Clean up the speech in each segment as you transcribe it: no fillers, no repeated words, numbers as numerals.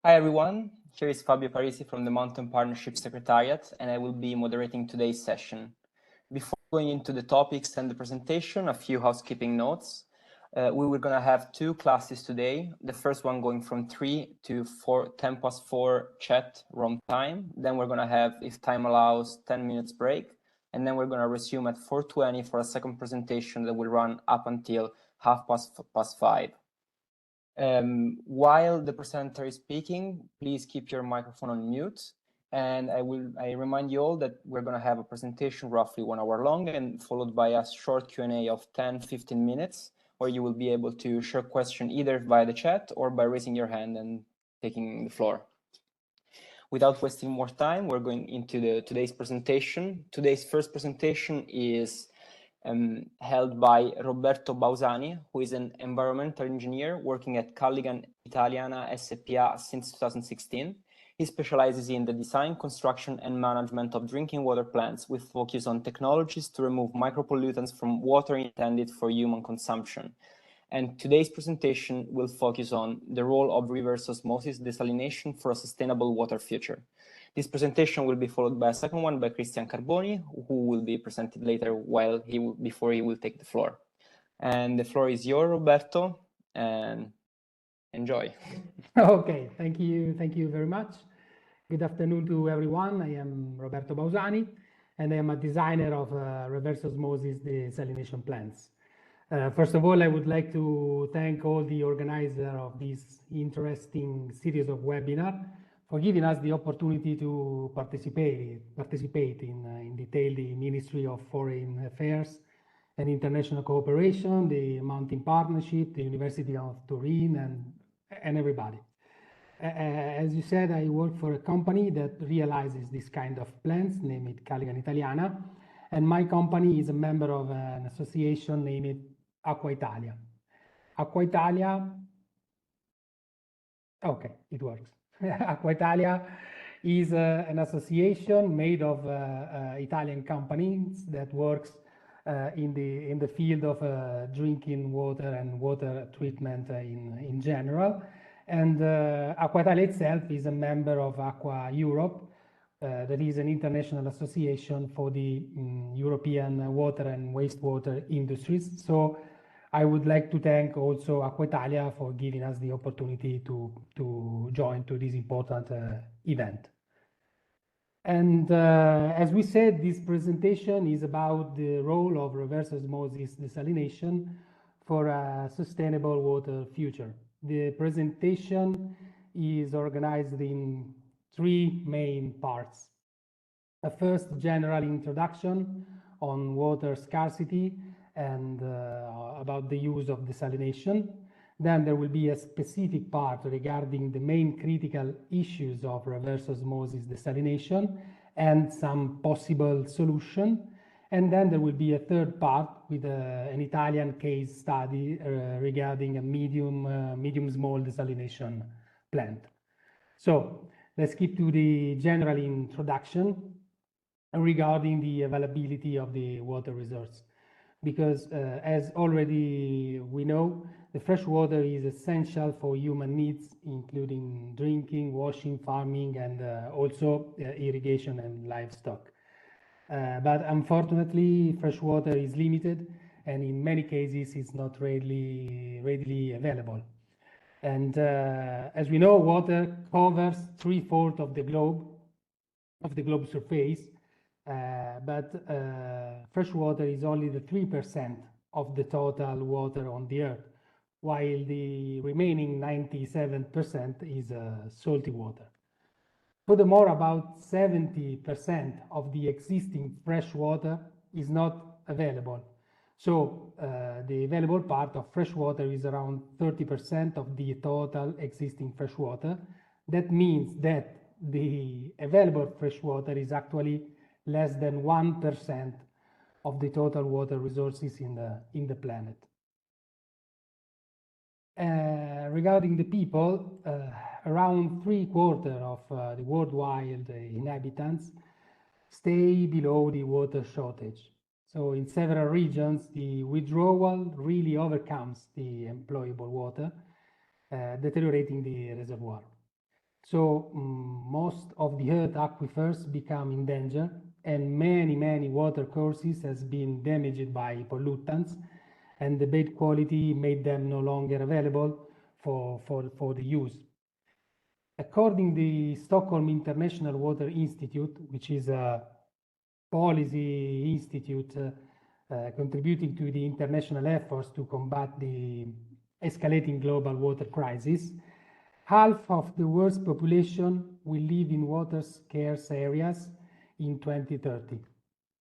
Hi everyone, here is Fabio Parisi from the Mountain Partnership Secretariat, and I will be moderating today's session. Before going into the topics and the presentation, a few housekeeping notes. We were going to have two classes today. The first one going from 3 to 10 past 4 chat Rome time. Then we're going to have, if time allows, 10 minutes break. And then we're going to resume at 4:20 for a second presentation that will run up until half past 5. While the presenter is speaking, please keep your microphone on mute. And I remind you all that we're going to have a presentation roughly 1 hour long and followed by a short Q&A of 10-15 minutes, where you will be able to share question either via the chat or by raising your hand and taking the floor. Without wasting more time, we're going into today's presentation. Today's first presentation is held by Roberto Bausani, who is an environmental engineer working at Calligan Italiana SPA since 2016. He specializes in the design, construction, and management of drinking water plants with focus on technologies to remove micropollutants from water intended for human consumption. And today's presentation will focus on the role of reverse osmosis desalination for a sustainable water future. This presentation will be followed by a second one by Cristian Carboni, who will be presented later before he will take the floor. And the floor is yours, Roberto, and enjoy. Okay, thank you very much. Good afternoon to everyone. I am Roberto Bausani, and I am a designer of reverse osmosis desalination plants. First of all, I would like to thank all the organizers of this interesting series of webinars for giving us the opportunity to participate in detail the Ministry of Foreign Affairs and International Cooperation, the Mountain Partnership, the University of Turin, and everybody. As you said, I work for a company that realizes this kind of plants, named Calligan Italiana, and my company is a member of an association named Aqua Italia. Aqua Italia, okay, it works. Aqua Italia is an association made of Italian companies that works in the field of drinking water and water treatment in general. And Aqua Italia itself is a member of Aqua Europe, that is an international association for the European water and wastewater industries. So I would like to thank also Aqua Italia for giving us the opportunity to join to this important event. And as we said, this presentation is about the role of reverse osmosis desalination for a sustainable water future. The presentation is organized in 3 main parts. A first general introduction on water scarcity and about the use of desalination. Then there will be a specific part regarding the main critical issues of reverse osmosis desalination and some possible solution. And then there will be a third part with an Italian case study regarding a medium-small desalination plant. So let's skip to the general introduction regarding the availability of the water resource. Because as already we know, the fresh water is essential for human needs, including drinking, washing, farming, and also irrigation and livestock. But unfortunately, fresh water is limited, and in many cases, it's not readily available. And as we know, water covers 3/4 of the globe surface, but fresh water is only the 3% of the total water on the earth, while the remaining 97% is salty water. Furthermore, about 70% of the existing fresh water is not available. So the available part of fresh water is around 30% of the total existing fresh water. That means that the available fresh water is actually less than 1% of the total water resources in the planet. Regarding the people, around 3/4 of the worldwide inhabitants stay below the water shortage. So in several regions, the withdrawal really overcomes the employable water, deteriorating the reservoir. So most of the Earth aquifers become in danger, and many water courses has been damaged by pollutants, and the bad quality made them no longer available for the use. According to the Stockholm International Water Institute, which is a policy institute contributing to the international efforts to combat the escalating global water crisis, half of the world's population will live in water scarce areas in 2030,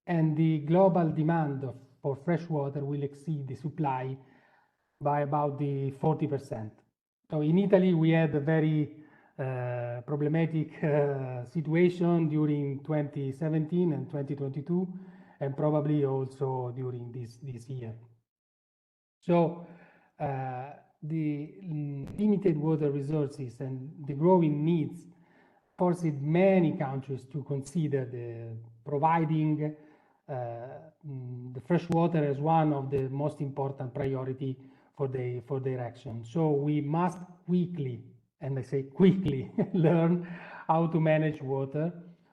and the global demand for fresh water will exceed the supply by about the 40%. So in Italy, we had a very problematic situation during 2017 and 2022, and probably also during this year. So the limited water resources and the growing needs forced many countries to consider providing the fresh water as one of the most important priority for their action. So we must quickly, and I say quickly, learn how to manage water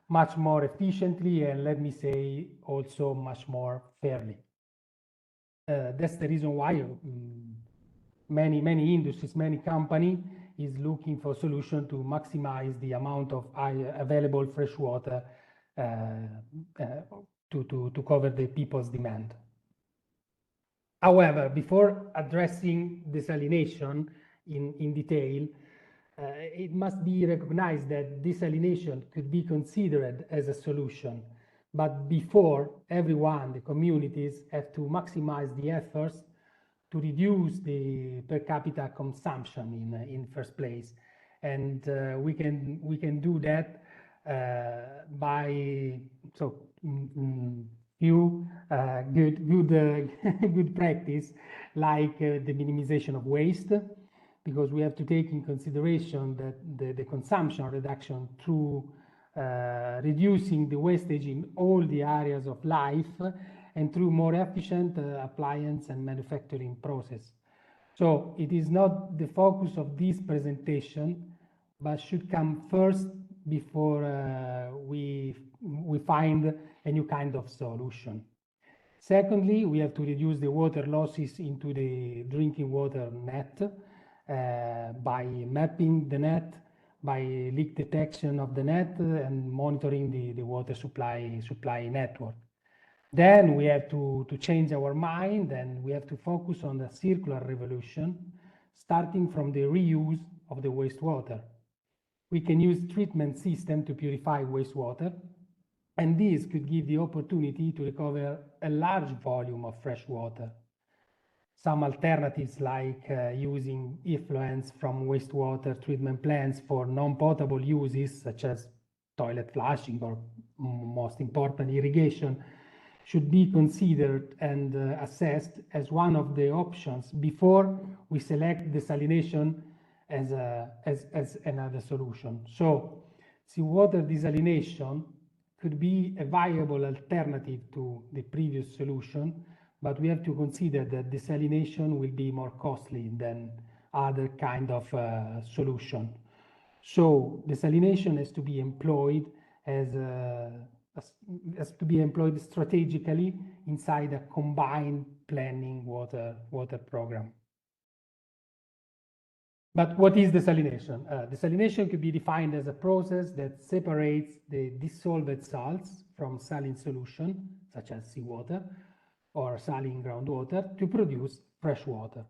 much more efficiently, and let me say also much more fairly. That's the reason why many industries, many companies is looking for solution to maximize the amount of available fresh water to cover the people's demand. However, before addressing desalination in detail, it must be recognized that desalination could be considered as a solution. But before, everyone, the communities, have to maximize the efforts to reduce the per capita consumption in first place. And we can do that by few good practice, like the minimization of waste, because we have to take in consideration that the consumption reduction through reducing the wastage in all the areas of life and through more efficient appliance and manufacturing process. So it is not the focus of this presentation, but should come first before we find a new kind of solution. Secondly, we have to reduce the water losses into the drinking water net by mapping the net, by leak detection of the net, and monitoring the water supply network. Then we have to change our mind, and we have to focus on the circular revolution, starting from the reuse of the wastewater. We can use treatment system to purify wastewater, and this could give the opportunity to recover a large volume of fresh water. Some alternatives like using effluents from wastewater treatment plants for non-potable uses, such as toilet flushing or, most important, irrigation, should be considered and assessed as one of the options before we select desalination as another solution. So seawater desalination could be a viable alternative to the previous solution, but we have to consider that desalination will be more costly than other kind of solution. So desalination has to be employed has to be employed strategically inside a combined planning water program. But what is desalination? Desalination could be defined as a process that separates the dissolved salts from saline solution, such as seawater or saline groundwater, to produce fresh water.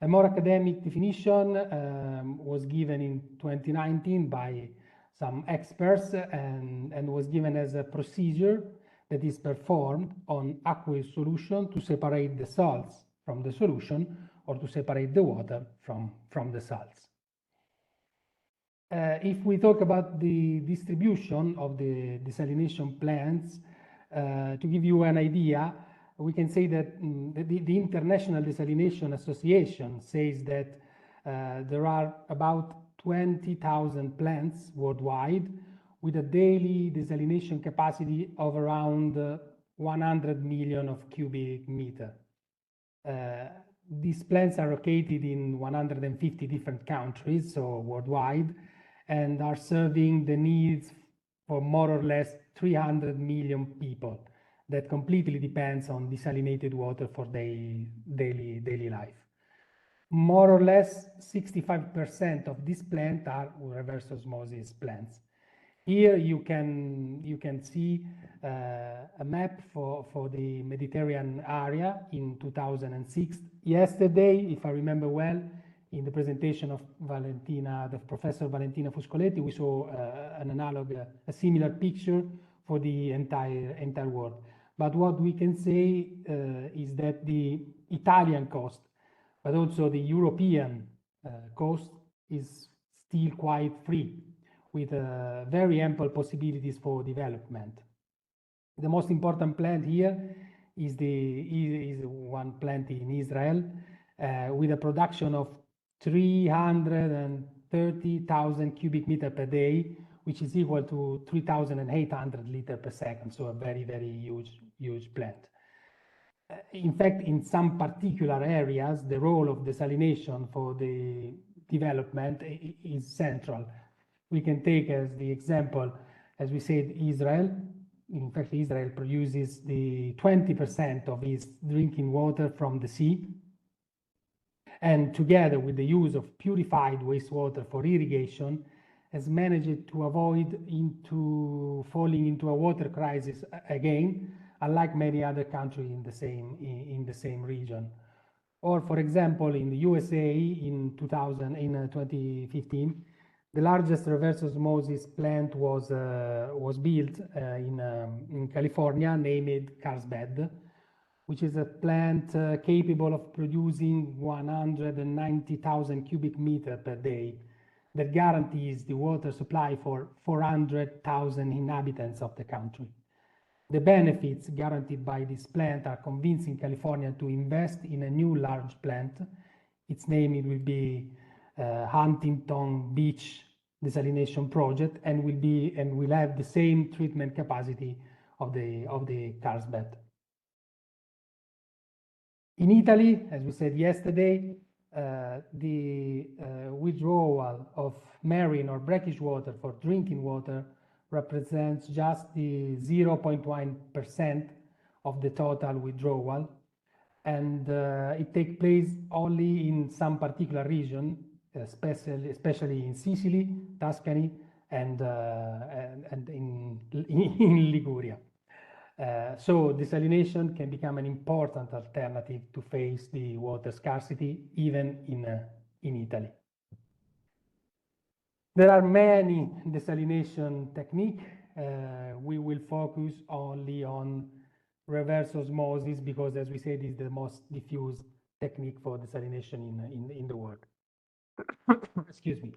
A more academic definition was given in 2019 by some experts and was given as a procedure that is performed on aqueous solution to separate the salts from the solution, or to separate the water from the salts. If we talk about the distribution of the desalination plants, to give you an idea, we can say that the International Desalination Association says that there are about 20,000 plants worldwide with a daily desalination capacity of around 100 million of cubic meter. These plants are located in 150 different countries, so worldwide, and are serving the needs for more or less 300 million people that completely depends on desalinated water for their daily life. More or less 65% of these plants are reverse osmosis plants. Here you can see a map for the Mediterranean area in 2006. Yesterday, if I remember well, in the presentation of Professor Valentina Fuscoletti, we saw an analog, a similar picture for the entire world. But what we can say is that the Italian coast, but also the European coast, is still quite free, with very ample possibilities for development. The most important plant here is one plant in Israel with a production of 330,000 cubic meter per day, which is equal to 3,800 liters per second. So a very, very huge plant. In fact, in some particular areas, the role of desalination for the development is central. We can take as the example, as we said, Israel. In fact, Israel produces the 20% of its drinking water from the sea. And together with the use of purified wastewater for irrigation, has managed to avoid falling into a water crisis again, unlike many other countries in the same region. Or, for example, in the USA in 2015, the largest reverse osmosis plant was built in California, named Carlsbad, which is a plant capable of producing 190,000 cubic meters per day, that guarantees the water supply for 400,000 inhabitants of the country. The benefits guaranteed by this plant are convincing California to invest in a new large plant. Its name will be Huntington Beach Desalination Project, and will have the same treatment capacity of the Carlsbad. In Italy, as we said yesterday, the withdrawal of marine or brackish water for drinking water represents just the 0.1% of the total withdrawal, and it takes place only in some particular region, especially in Sicily, Tuscany, and in Liguria. So desalination can become an important alternative to face the water scarcity, even in Italy. There are many desalination techniques. We will focus only on reverse osmosis because, as we said, is the most diffused technique for desalination in the world. Excuse me.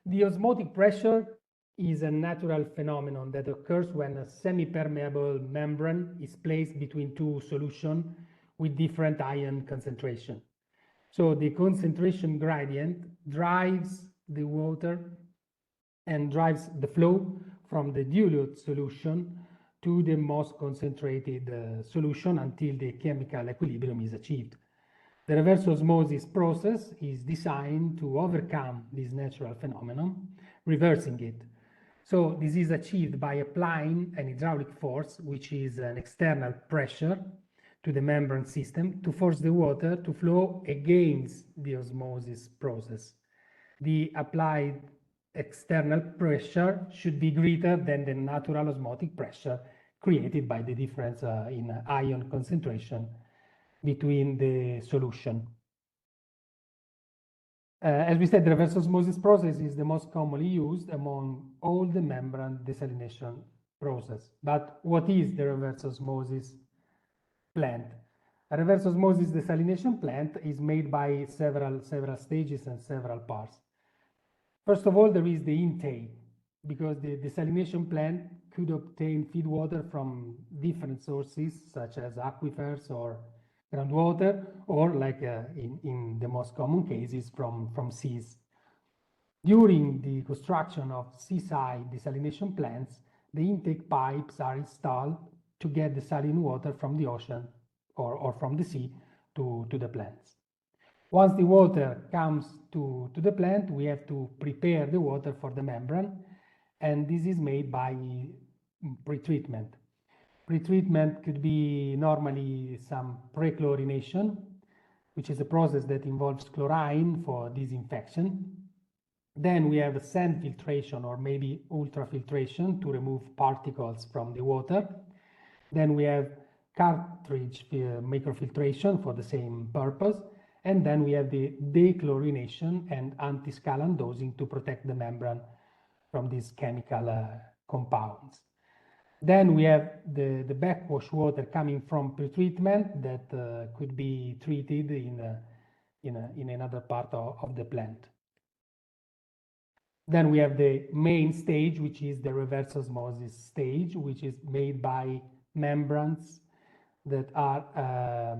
The osmotic pressure is a natural phenomenon that occurs when a semi-permeable membrane is placed between two solutions with different ion concentration. So the concentration gradient drives the water and drives the flow from the dilute solution to the most concentrated solution until the chemical equilibrium is achieved. The reverse osmosis process is designed to overcome this natural phenomenon, reversing it. So this is achieved by applying an hydraulic force, which is an external pressure to the membrane system to force the water to flow against the osmosis process. The applied external pressure should be greater than the natural osmotic pressure created by the difference in ion concentration between the solution. As we said, the reverse osmosis process is the most commonly used among all the membrane desalination process. But what is the reverse osmosis plant? A reverse osmosis desalination plant is made by several stages and several parts. First of all, there is the intake, because the desalination plant could obtain feed water from different sources, such as aquifers or groundwater, or like in the most common cases, from seas. During the construction of seaside desalination plants, the intake pipes are installed to get the saline water from the ocean or from the sea to the plants. Once the water comes to the plant, we have to prepare the water for the membrane, and this is made by pretreatment. Pretreatment could be normally some pre-chlorination, which is a process that involves chlorine for disinfection. Then we have sand filtration or maybe ultrafiltration to remove particles from the water. Then we have cartridge microfiltration for the same purpose. And then we have the dechlorination and anti-scalant dosing to protect the membrane from these chemical compounds. Then we have the backwash water coming from pretreatment that could be treated in another part of the plant. Then we have the main stage, which is the reverse osmosis stage, which is made by membranes that are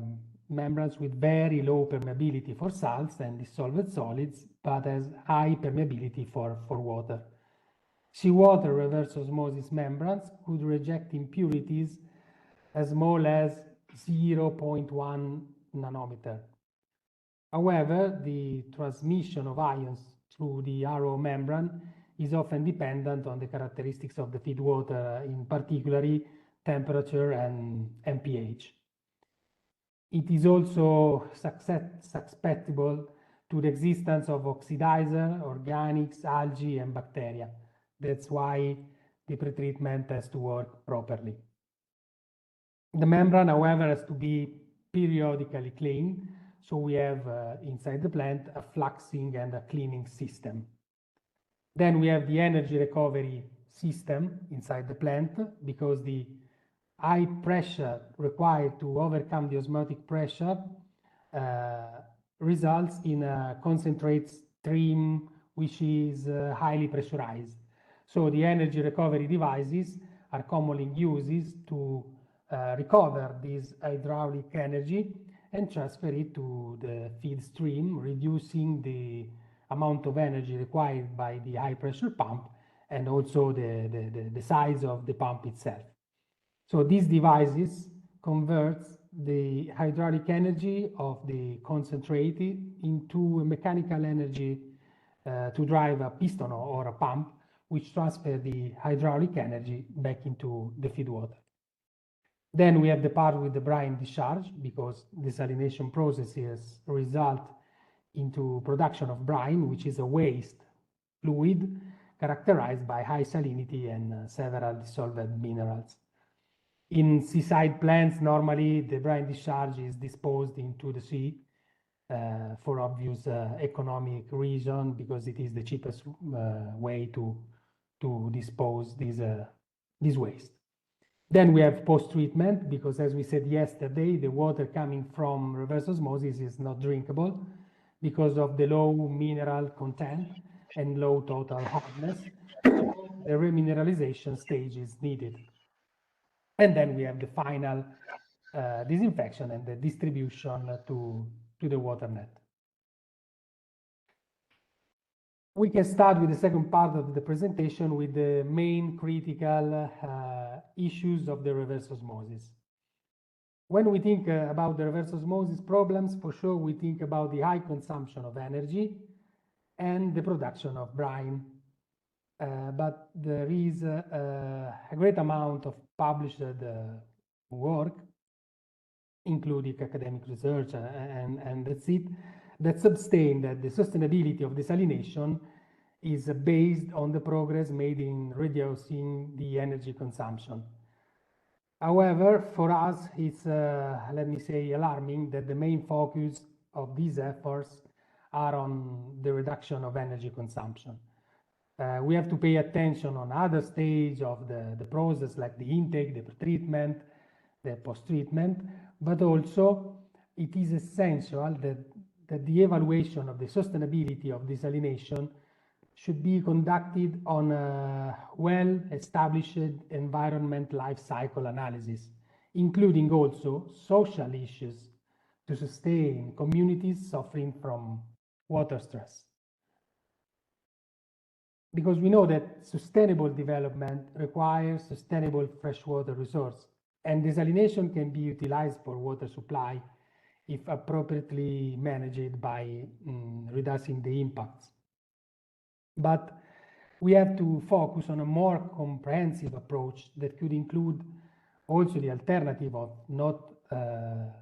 membranes with very low permeability for salts and dissolved solids, but has high permeability for water. Seawater reverse osmosis membranes could reject impurities as small as 0.1 nanometer. However, the transmission of ions through the RO membrane is often dependent on the characteristics of the feed water, in particular temperature and pH. It is also susceptible to the existence of oxidizer, organics, algae, and bacteria. That's why the pretreatment has to work properly. The membrane, however, has to be periodically cleaned, so we have inside the plant a fluxing and a cleaning system. Then we have the energy recovery system inside the plant, because the high pressure required to overcome the osmotic pressure results in a concentrate stream which is highly pressurized. So the energy recovery devices are commonly used to recover this hydraulic energy and transfer it to the feed stream, reducing the amount of energy required by the high pressure pump and also the size of the pump itself. So these devices convert the hydraulic energy of the concentrate into a mechanical energy to drive a piston or a pump, which transfer the hydraulic energy back into the feed water. Then we have the part with the brine discharge, because desalination processes result into production of brine, which is a waste fluid characterized by high salinity and several dissolved minerals. In seaside plants, normally the brine discharge is disposed into the sea for obvious economic reason, because it is the cheapest way to dispose this waste. Then we have post-treatment, because as we said yesterday, the water coming from reverse osmosis is not drinkable because of the low mineral content and low total hardness. So the remineralization stage is needed. And then we have the final disinfection and the distribution to the water net. We can start with the second part of the presentation with the main critical issues of the reverse osmosis. When we think about the reverse osmosis problems, for sure we think about the high consumption of energy and the production of brine. But there is a great amount of published work, including academic research and that's it, that sustain that the sustainability of desalination is based on the progress made in reducing the energy consumption. However, for us, it's, let me say, alarming that the main focus of these efforts are on the reduction of energy consumption. We have to pay attention on other stages of the process, like the intake, the pretreatment, the post-treatment, but also it is essential that the evaluation of the sustainability of desalination should be conducted on a well-established environment life cycle analysis, including also social issues to sustain communities suffering from water stress. Because we know that sustainable development requires sustainable freshwater resource, and desalination can be utilized for water supply if appropriately managed by reducing the impacts. But we have to focus on a more comprehensive approach that could include also the alternative of not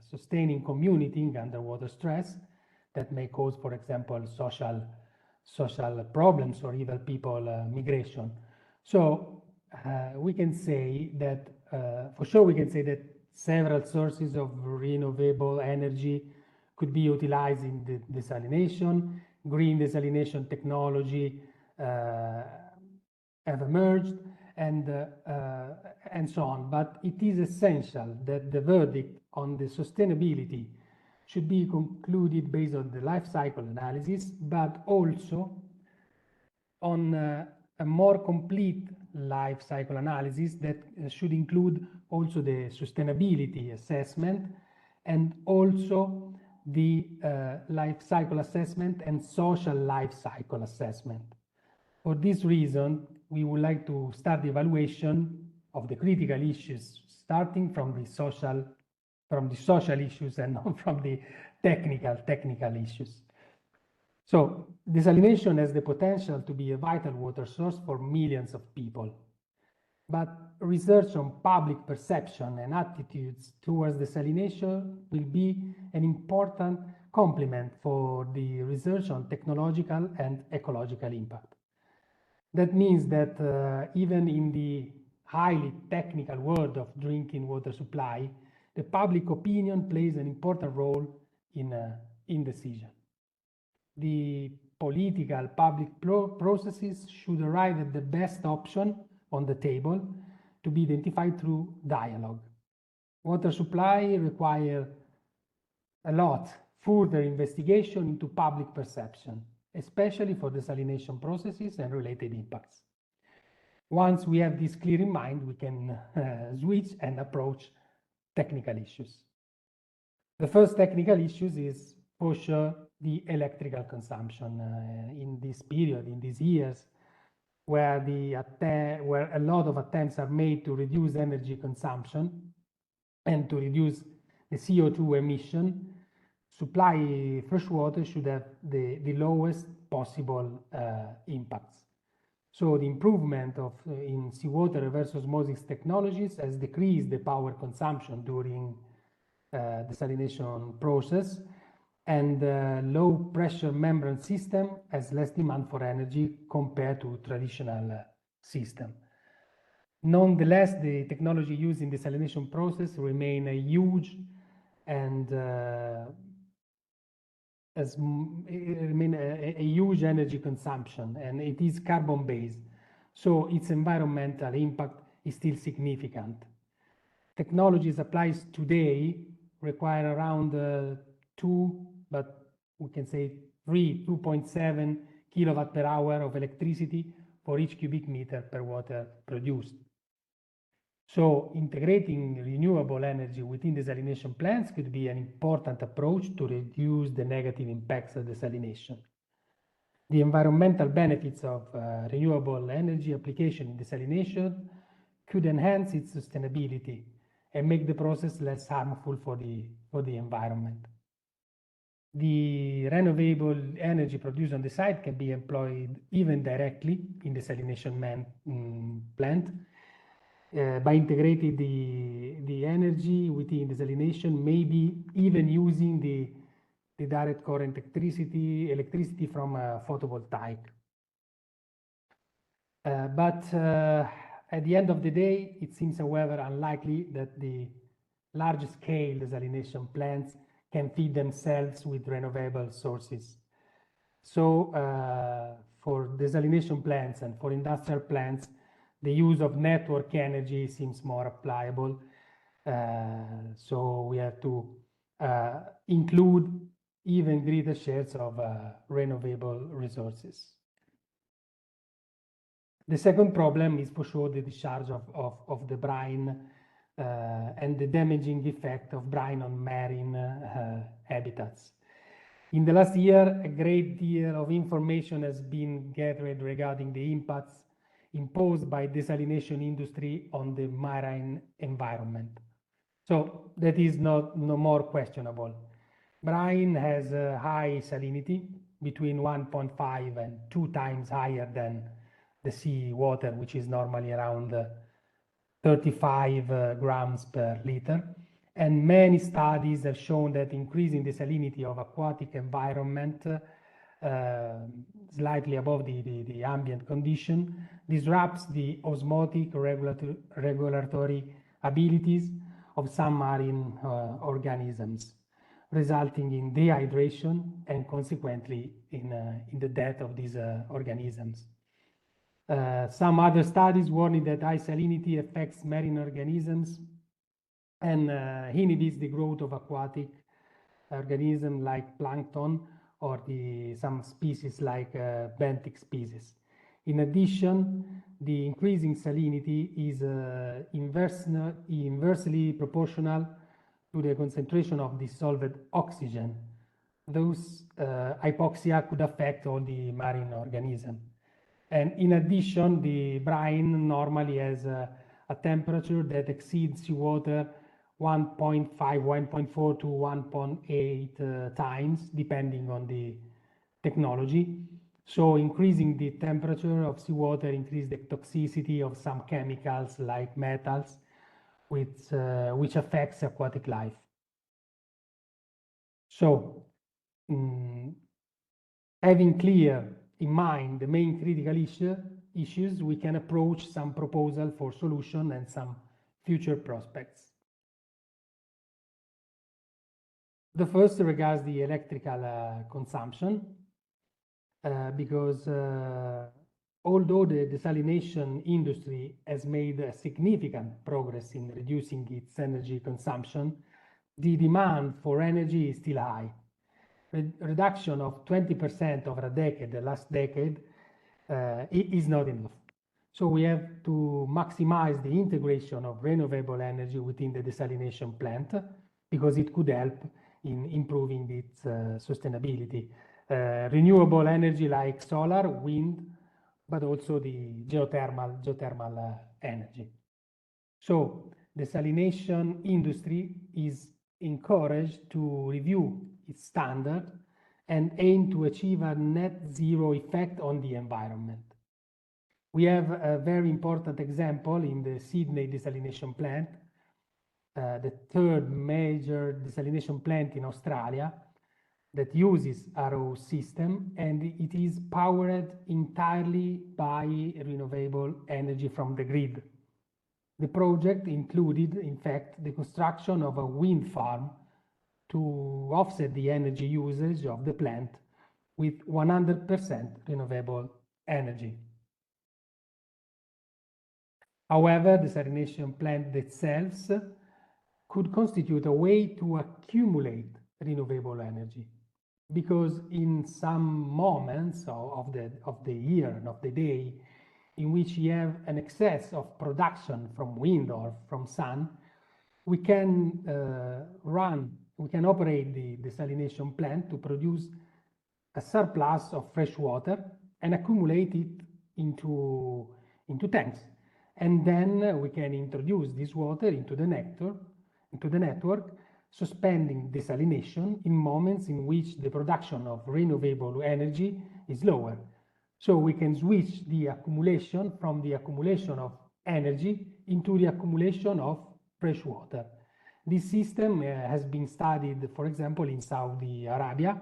sustaining commuting underwater stress that may cause, for example, social problems or even people migration. So we can say that, for sure, we can say that several sources of renewable energy could be utilized in the desalination. Green desalination technology have emerged, and so on. But it is essential that the verdict on the sustainability should be concluded based on the life cycle analysis, but also on a more complete life cycle analysis that should include also the sustainability assessment and also the life cycle assessment and social life cycle assessment. For this reason, we would like to start the evaluation of the critical issues, starting from the social issues and not from the technical issues. So desalination has the potential to be a vital water source for millions of people. But research on public perception and attitudes towards desalination will be an important complement for the research on technological and ecological impact. That means that even in the highly technical world of drinking water supply, the public opinion plays an important role in decision. The political public processes should arrive at the best option on the table to be identified through dialogue. Water supply requires a lot further investigation into public perception, especially for desalination processes and related impacts. Once we have this clear in mind, we can switch and approach technical issues. The first technical issues is for sure the electrical consumption in this period, in these years, where a lot of attempts are made to reduce energy consumption and to reduce the CO2 emission. Supply fresh water should have the lowest possible impacts. So the improvement in seawater reverse osmosis technologies has decreased the power consumption during desalination process, and low pressure membrane system has less demand for energy compared to traditional system. Nonetheless, the technology used in desalination process remain a huge and a huge energy consumption, and it is carbon based, so its environmental impact is still significant. Technologies applied today require around 2.7 kilowatt per hour of electricity for each cubic meter per water produced. So integrating renewable energy within desalination plants could be an important approach to reduce the negative impacts of desalination. The environmental benefits of renewable energy application in desalination could enhance its sustainability and make the process less harmful for the environment. The renewable energy produced on the site can be employed even directly in desalination plant by integrating the energy within desalination, maybe even using the direct current electricity from photovoltaic. But at the end of the day, it seems, however, unlikely that the large-scale desalination plants can feed themselves with renewable sources. So for desalination plants and for industrial plants, the use of network energy seems more applicable. So we have to include even greater shares of renewable resources. The second problem is for sure the discharge of the brine and the damaging effect of brine on marine habitats. In the last year, a great deal of information has been gathered regarding the impacts imposed by desalination industry on the marine environment. So that is no more questionable. Brine has a high salinity, between 1.5 and 2 times higher than the sea water, which is normally around 35 grams per liter. And many studies have shown that increasing the salinity of aquatic environment slightly above the ambient condition disrupts the osmotic regulatory abilities of some marine organisms, resulting in dehydration and consequently in the death of these organisms. Some other studies warning that high salinity affects marine organisms and inhibits the growth of aquatic organisms like plankton or some species like benthic species. In addition, the increasing salinity is inversely proportional to the concentration of dissolved oxygen. Thus, hypoxia could affect all the marine organisms. And in addition, the brine normally has a temperature that exceeds seawater 1.5, 1.4 to 1.8 times, depending on the technology. So increasing the temperature of seawater increases the toxicity of some chemicals like metals, which affects aquatic life. So, having clear in mind the main critical issues, we can approach some proposal for solution and some future prospects. The first regards the electrical consumption, because although the desalination industry has made a significant progress in reducing its energy consumption, the demand for energy is still high. Reduction of 20% over a decade, the last decade, is not enough. So we have to maximize the integration of renewable energy within the desalination plant because it could help in improving its sustainability. Renewable energy like solar, wind, but also the geothermal energy. So the desalination industry is encouraged to review its standard and aim to achieve a net zero effect on the environment. We have a very important example in the Sydney desalination plant, the third major desalination plant in Australia that uses RO system, and it is powered entirely by renewable energy from the grid. The project included, in fact, the construction of a wind farm to offset the energy usage of the plant with 100% renewable energy. However, the desalination plant itself could constitute a way to accumulate renewable energy, because in some moments of the year and of the day in which you have an excess of production from wind or from sun, we can operate the desalination plant to produce a surplus of fresh water and accumulate it into tanks. And then we can introduce this water into the network, suspending desalination in moments in which the production of renewable energy is lower. So we can switch the accumulation from the accumulation of energy into the accumulation of fresh water. This system has been studied, for example, in Saudi Arabia,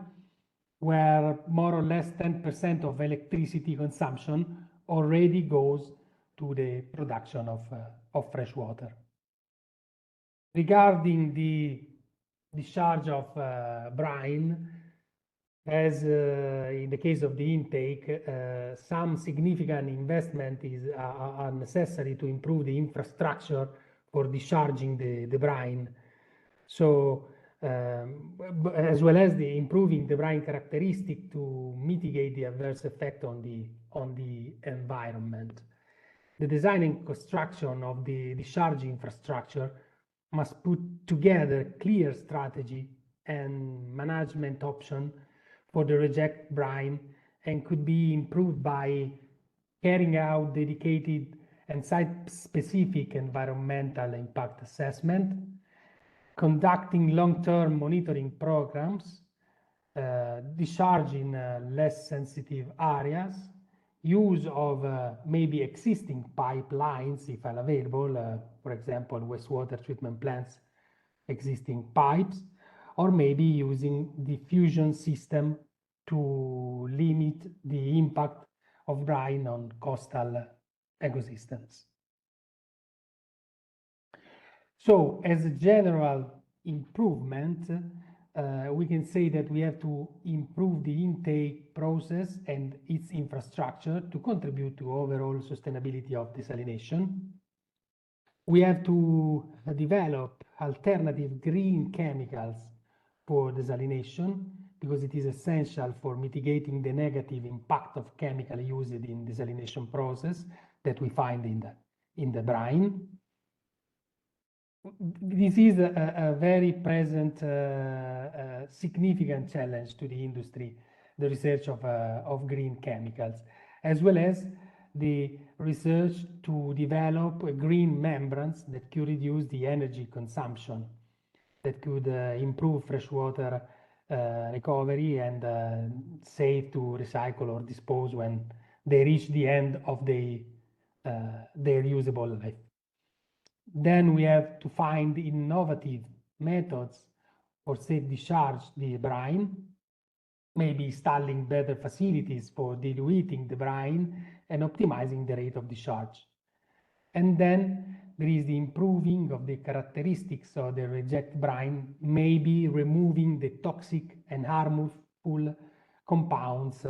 where more or less 10% of electricity consumption already goes to the production of fresh water. Regarding the discharge of brine, as in the case of the intake, some significant investment are necessary to improve the infrastructure for discharging the brine. So, as well as the improving the brine characteristic to mitigate the adverse effect on the environment. The design and construction of the discharge infrastructure must put together clear strategy and management option for the reject brine, and could be improved by carrying out dedicated and site-specific environmental impact assessment, conducting long-term monitoring programs, discharge in less sensitive areas, use of maybe existing pipelines if available, for example, wastewater treatment plants, existing pipes, or maybe using diffusion system to limit the impact of brine on coastal ecosystems. So as a general improvement, we can say that we have to improve the intake process and its infrastructure to contribute to overall sustainability of desalination. We have to develop alternative green chemicals for desalination because it is essential for mitigating the negative impact of chemical used in desalination process that we find in the brine. This is a very present, significant challenge to the industry, the research of green chemicals, as well as the research to develop green membranes that could reduce the energy consumption, that could improve freshwater recovery and safe to recycle or dispose when they reach the end of their usable life. Then we have to find innovative methods for safe discharge the brine, maybe installing better facilities for diluting the brine and optimizing the rate of discharge. And then there is the improving of the characteristics of the reject brine, maybe removing the toxic and harmful compounds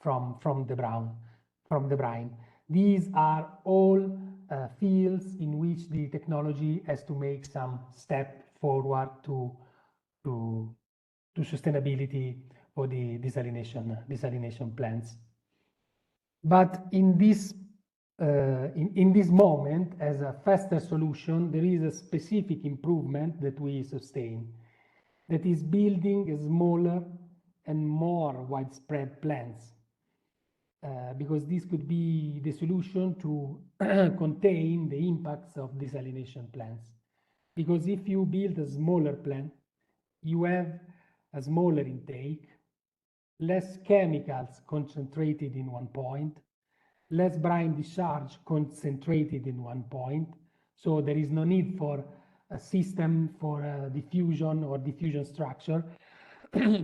from the brine. These are all fields in which the technology has to make some step forward to sustainability for the desalination plants. But in this moment, as a faster solution, there is a specific improvement that we sustain, that is building a smaller and more widespread plants. Because this could be the solution to contain the impacts of desalination plants. Because if you build a smaller plant, you have a smaller intake, less chemicals concentrated in one point, less brine discharge concentrated in one point. So there is no need for a system for diffusion or diffusion structure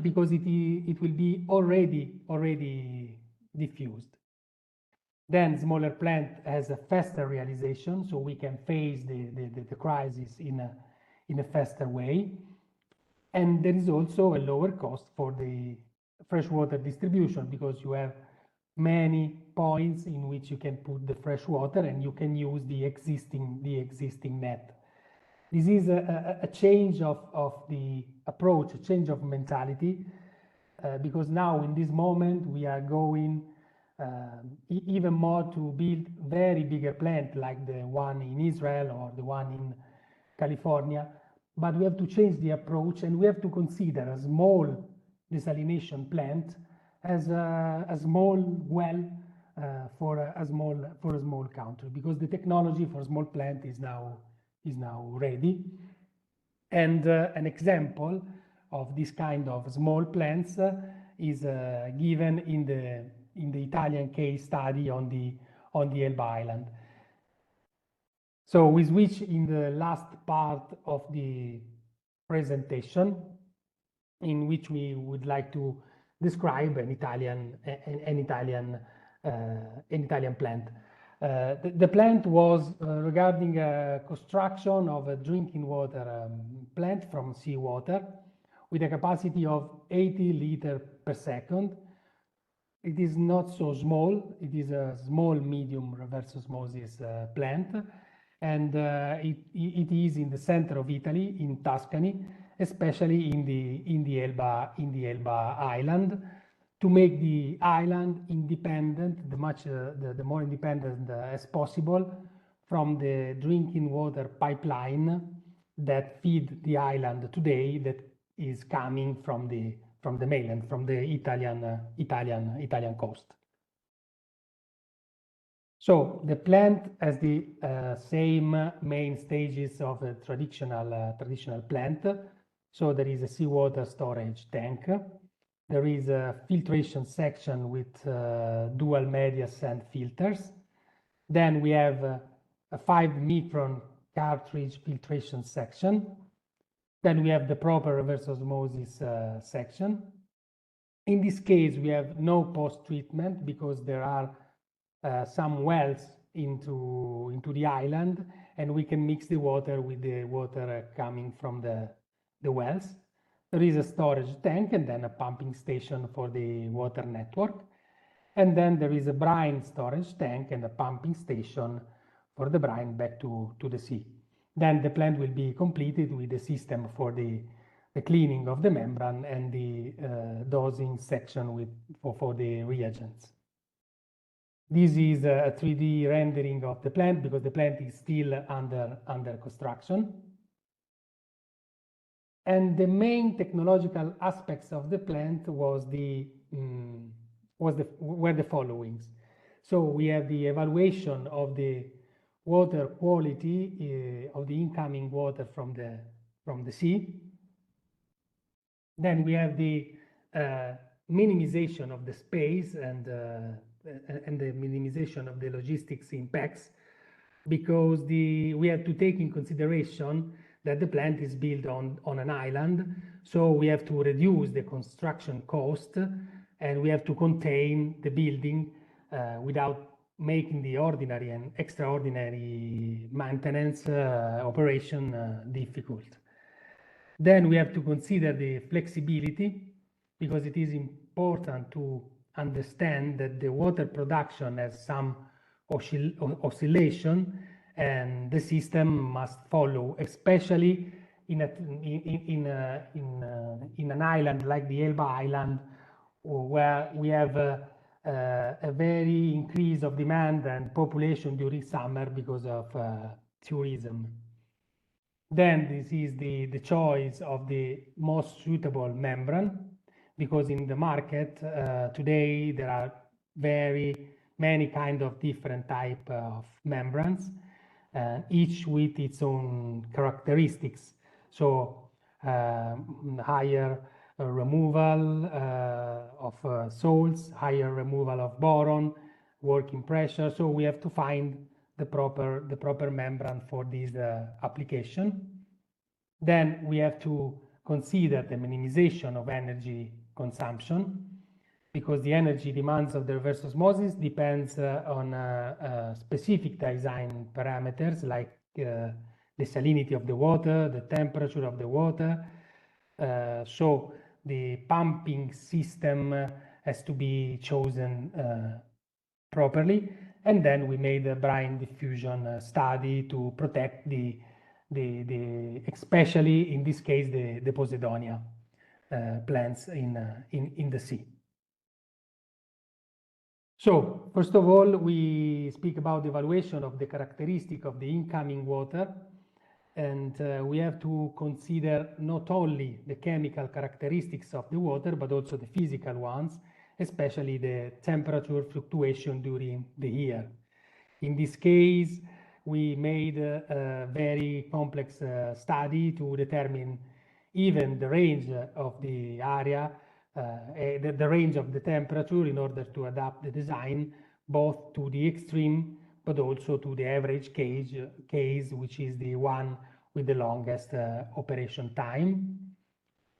because it will be already diffused. Then smaller plant has a faster realization, so we can face the crisis in a faster way. And there is also a lower cost for the freshwater distribution because you have many points in which you can put the fresh water and you can use the existing net. This is a change of the approach, a change of mentality, because now in this moment we are going even more to build very bigger plant like the one in Israel or the one in California, but we have to change the approach and we have to consider a small desalination plant as a small well for a small country, because the technology for a small plant is now ready. And an example of this kind of small plants is given in the Italian case study on the Elba Island. So we switch in the last part of the presentation, in which we would like to describe an Italian plant. The plant was regarding construction of a drinking water plant from seawater with a capacity of 80 liters per second. It is not so small. It is a small medium reverse osmosis plant, and it is in the center of Italy, in Tuscany, especially in the Elba Island, to make the island independent, the more independent as possible from the drinking water pipeline that feed the island today, that is coming from the mainland, from the Italian coast. So the plant has the same main stages of a traditional plant. So there is a seawater storage tank. There is a filtration section with dual media sand filters. Then we have a 5-micron cartridge filtration section. Then we have the proper reverse osmosis section. In this case, we have no post-treatment because there are some wells into the island, and we can mix the water with the water coming from the wells. There is a storage tank and then a pumping station for the water network. And then there is a brine storage tank and a pumping station for the brine back to the sea. Then the plant will be completed with the system for the cleaning of the membrane and the dosing section for the reagents. This is a 3D rendering of the plant because the plant is still under construction. And the main technological aspects of the plant were the followings. So we have the evaluation of the water quality of the incoming water from the sea. Then we have the minimization of the space and the minimization of the logistics impacts, because we have to take in consideration that the plant is built on an island, so we have to reduce the construction cost and we have to contain the building without making the ordinary and extraordinary maintenance operation difficult. Then we have to consider the flexibility, because it is important to understand that the water production has some oscillation, and the system must follow, especially in an island like the Elba Island, where we have a very increase of demand and population during summer because of tourism. Then this is the choice of the most suitable membrane, because in the market today there are very many kind of different type of membranes, each with its own characteristics. So higher removal of salts, higher removal of boron, working pressure. So we have to find the proper membrane for this application. Then we have to consider the minimization of energy consumption, because the energy demands of the reverse osmosis depends on specific design parameters like the salinity of the water, the temperature of the water. So the pumping system has to be chosen properly. And then we made a brine diffusion study to protect especially in this case, the Posidonia plants in the sea. So first of all, we speak about the evaluation of the characteristic of the incoming water. And we have to consider not only the chemical characteristics of the water, but also the physical ones, especially the temperature fluctuation during the year. In this case, we made a very complex study to determine even the range of the area, the range of the temperature, in order to adapt the design both to the extreme but also to the average case, which is the one with the longest operation time.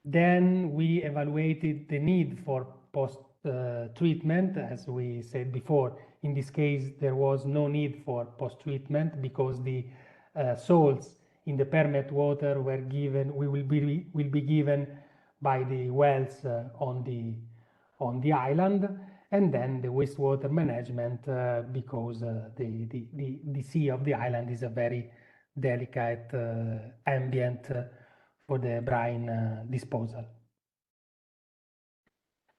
Then we evaluated the need for post-treatment. As we said before, in this case, there was no need for post-treatment because the salts in the permeate water will be given by the wells on the island, and then the wastewater management because the sea of the island is a very delicate ambient for the brine disposal.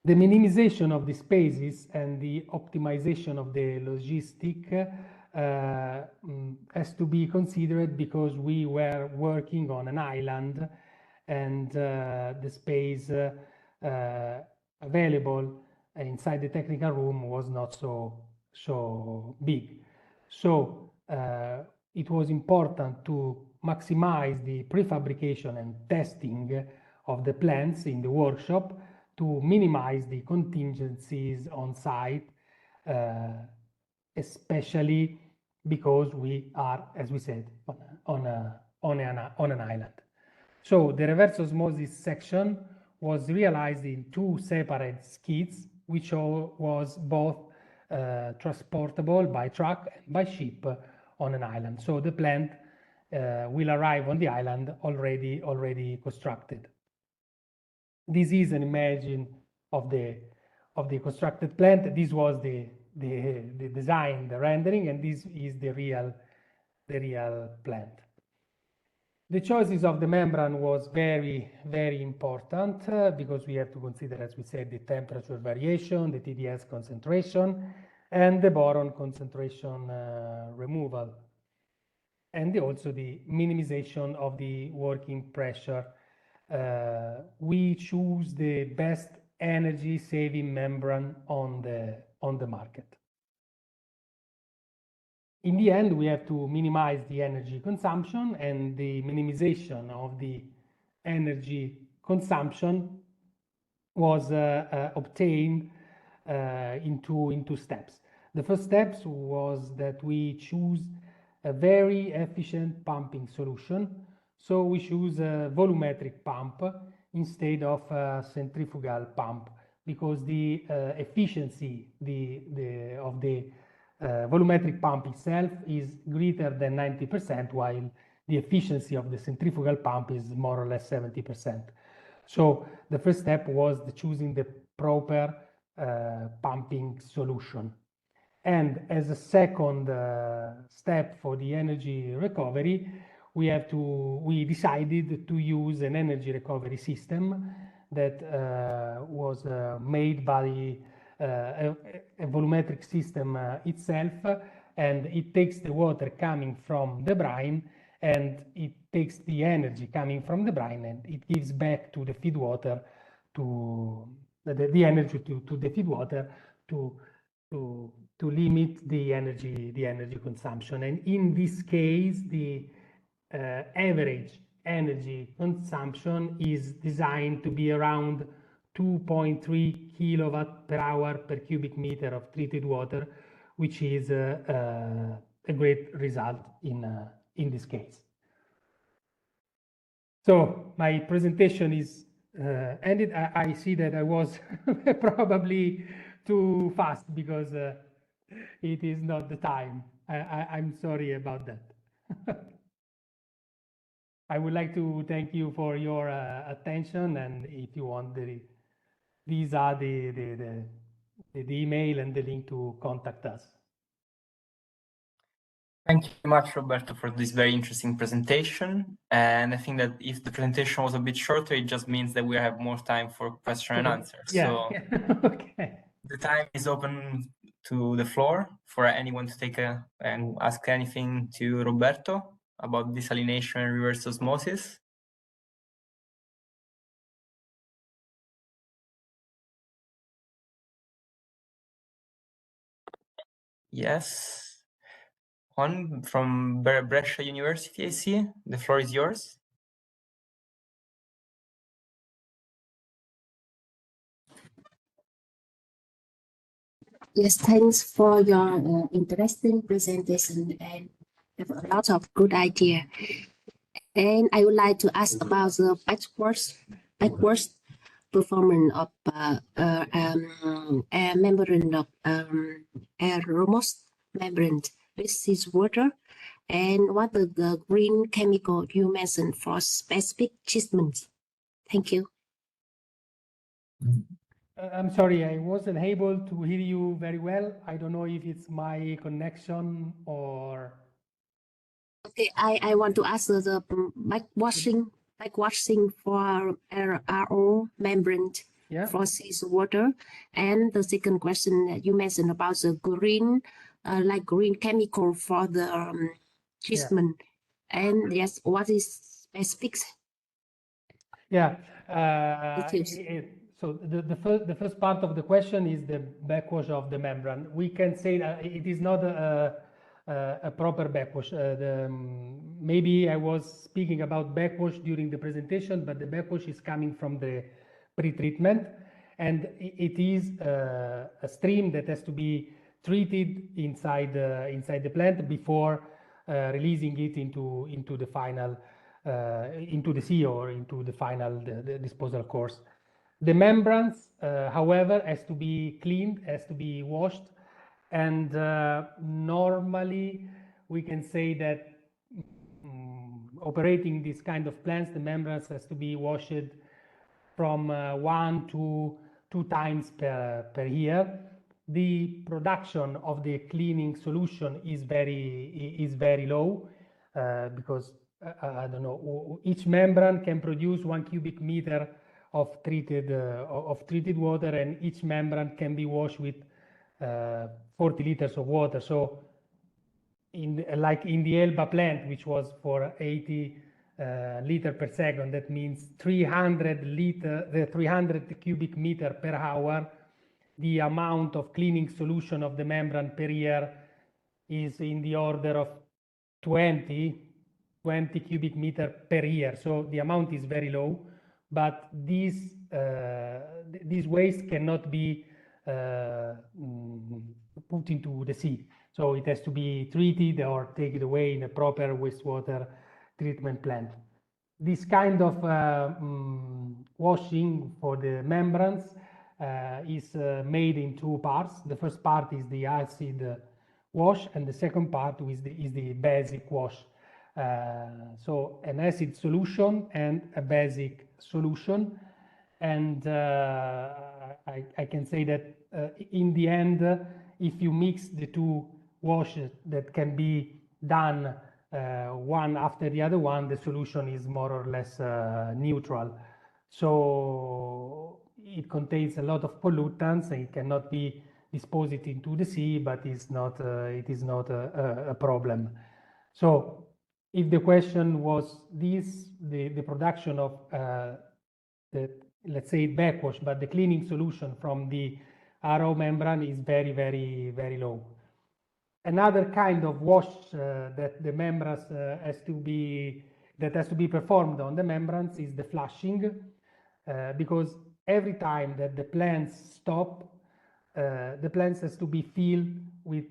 The minimization of the spaces and the optimization of the logistic has to be considered because we were working on an island, and the space available inside the technical room was not so big. So it was important to maximize the prefabrication and testing of the plants in the workshop to minimize the contingencies on site, especially because we are, as we said, on an island. So the reverse osmosis section was realized in two separate skids, which was both transportable by truck and by ship on an island. So the plant will arrive on the island already constructed. This is an image of the constructed plant. This was the design, the rendering, and this is the real plant. The choices of the membrane was very important because we have to consider, as we said, the temperature variation, the TDS concentration, and the boron concentration removal, and also the minimization of the working pressure. We choose the best energy saving membrane on the market. In the end, we have to minimize the energy consumption, and the minimization of the energy consumption was obtained in two steps. The first step was that we choose a very efficient pumping solution. So we choose a volumetric pump instead of a centrifugal pump, because the efficiency of the volumetric pump itself is greater than 90%, while the efficiency of the centrifugal pump is more or less 70%. So the first step was choosing the proper pumping solution. And as a second step for the energy recovery, we decided to use an energy recovery system that was made by a volumetric system itself, and it takes the water coming from the brine, and it takes the energy coming from the brine, and it gives back to the feed water, to the energy to the feed water to limit the energy consumption. And in this case, the average energy consumption is designed to be around 2.3 kilowatt per hour per cubic meter of treated water, which is a great result in this case. So my presentation is ended. I see that I was probably too fast because it is not the time. I'm sorry about that. I would like to thank you for your attention, and if you want, these are the email and the link to contact us. Thank you very much, Roberto, for this very interesting presentation. And I think that if the presentation was a bit shorter, it just means that we have more time for question and answer. Yeah. So Okay. The time is open to the floor for anyone to take and ask anything to Roberto about desalination and reverse osmosis. Yes. One from Brescia University, I see. The floor is yours. Yes, thanks for your interesting presentation and have a lot of good idea. And I would like to ask about the backwards performance of a membrane of aeromos membrane with this water, and what are the green chemical you mentioned for specific treatments? Thank you. I'm sorry, I wasn't able to hear you very well. I don't know if it's my connection or... Okay, I want to ask the backwashing for RO membrane for this water. And the second question that you mentioned about the green, like green chemical for the treatment. And yes, what is specifics? Yeah. So the first part of the question is the backwash of the membrane. We can say that it is not a proper backwash. Maybe I was speaking about backwash during the presentation, but the backwash is coming from the pre-treatment, and it is a stream that has to be treated inside the plant before releasing it into the final into the sea or into the final the disposal course. The membranes, however, has to be cleaned, has to be washed, and normally we can say that operating this kind of plants, the membranes has to be washed from 1 to 2 times per year. The production of the cleaning solution is very low because I don't know, each membrane can produce 1 cubic meter of treated water, and each membrane can be washed with 40 liters of water. So like in the Elba plant, which was for 80 liter per second, that means 300 cubic meter per hour. The amount of cleaning solution of the membrane per year is in the order of 20 cubic meter per year. So the amount is very low, but this waste cannot be put into the sea. So it has to be treated or taken away in a proper wastewater treatment plant. This kind of washing for the membranes is made in 2 parts. The first part is the acid wash, and the second part is the basic wash. So an acid solution and a basic solution. And I can say that in the end, if you mix the 2 washes that can be done one after the other one, the solution is more or less neutral. So it contains a lot of pollutants and it cannot be disposed into the sea, but it is not a problem. So if the question was this, the production of let's say backwash, but the cleaning solution from the RO membrane is very low. Another kind of wash that the membranes has to be performed on the membranes is the flushing, because every time that the plants stop, the plants has to be filled with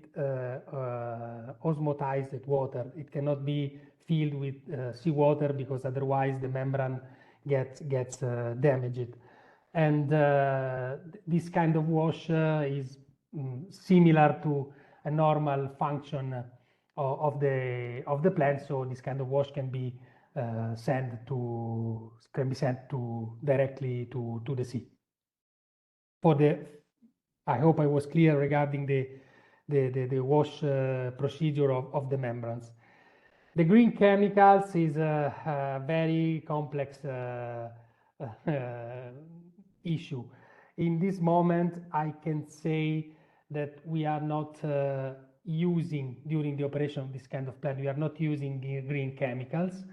osmotized water. It cannot be filled with seawater because otherwise the membrane gets damaged. And this kind of wash is similar to a normal function of the plant. So this kind of wash can be sent directly to the sea. I hope I was clear regarding the wash procedure of the membranes. The green chemicals is a very complex issue. In this moment, I can say that we are not using, during the operation of this kind of plant, we are not using green chemicals.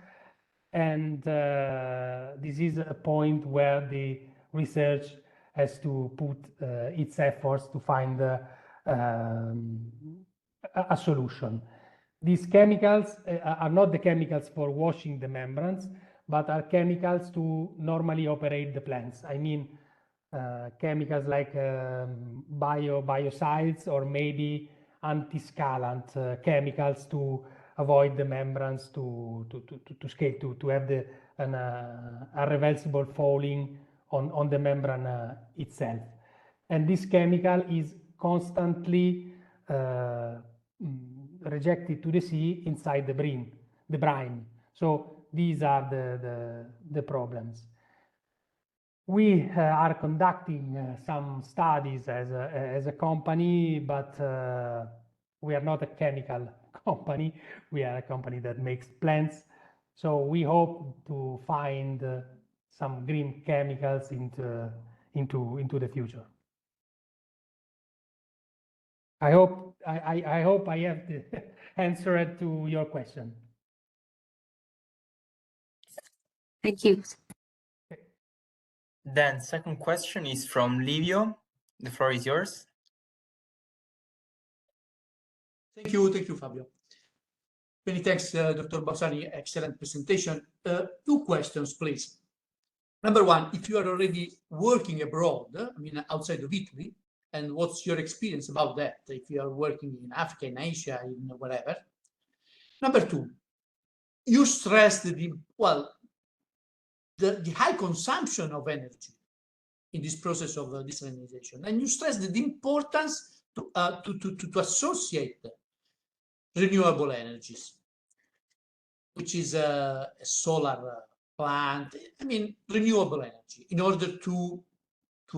And this is a point where the research has to put its efforts to find a solution. These chemicals are not the chemicals for washing the membranes, but are chemicals to normally operate the plants. I mean, chemicals like biocides or maybe anti-scalant chemicals to avoid the membranes to have a reversible fouling on the membrane itself. And this chemical is constantly rejected to the sea inside the brine. So these are the problems. We are conducting some studies as a company, but we are not a chemical company. We are a company that makes plants. So we hope to find some green chemicals into the future. I hope I have answered to your question. Thank you. Then second question is from Livio. The floor is yours. Thank you, Fabio. Many thanks, Dr. Bassani. Excellent presentation. 2 questions, please. Number 1, if you are already working abroad, I mean, outside of Italy, and what's your experience about that? If you are working in Africa, in Asia, in whatever. Number 2, you stressed the high consumption of energy in this process of desalinization, and you stressed the importance to associate renewable energies, which is a solar plant, I mean, renewable energy, in order to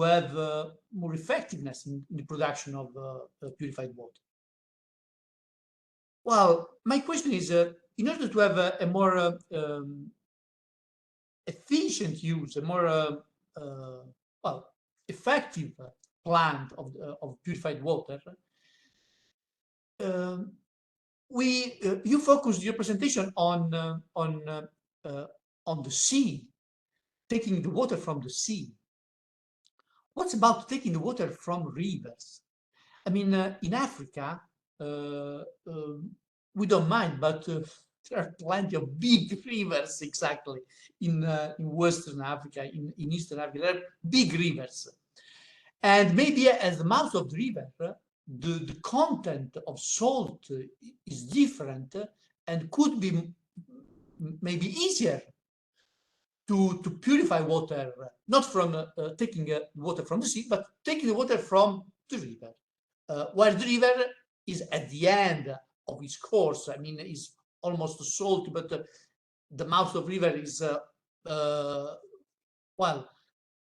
have more effectiveness in the production of purified water. Well, my question is, in order to have a more efficient use, a more effective plant of purified water, you focused your presentation on the sea, taking the water from the sea. What's about taking the water from rivers? I mean, in Africa, we don't mind, but there are plenty of big rivers, exactly, in Western Africa, in Eastern Africa, there are big rivers. And maybe at the mouth of the river, the content of salt is different and could be maybe easier to purify water, not from taking water from the sea, but taking the water from the river, where the river is at the end of its course. I mean, it's almost salty, but the mouth of river is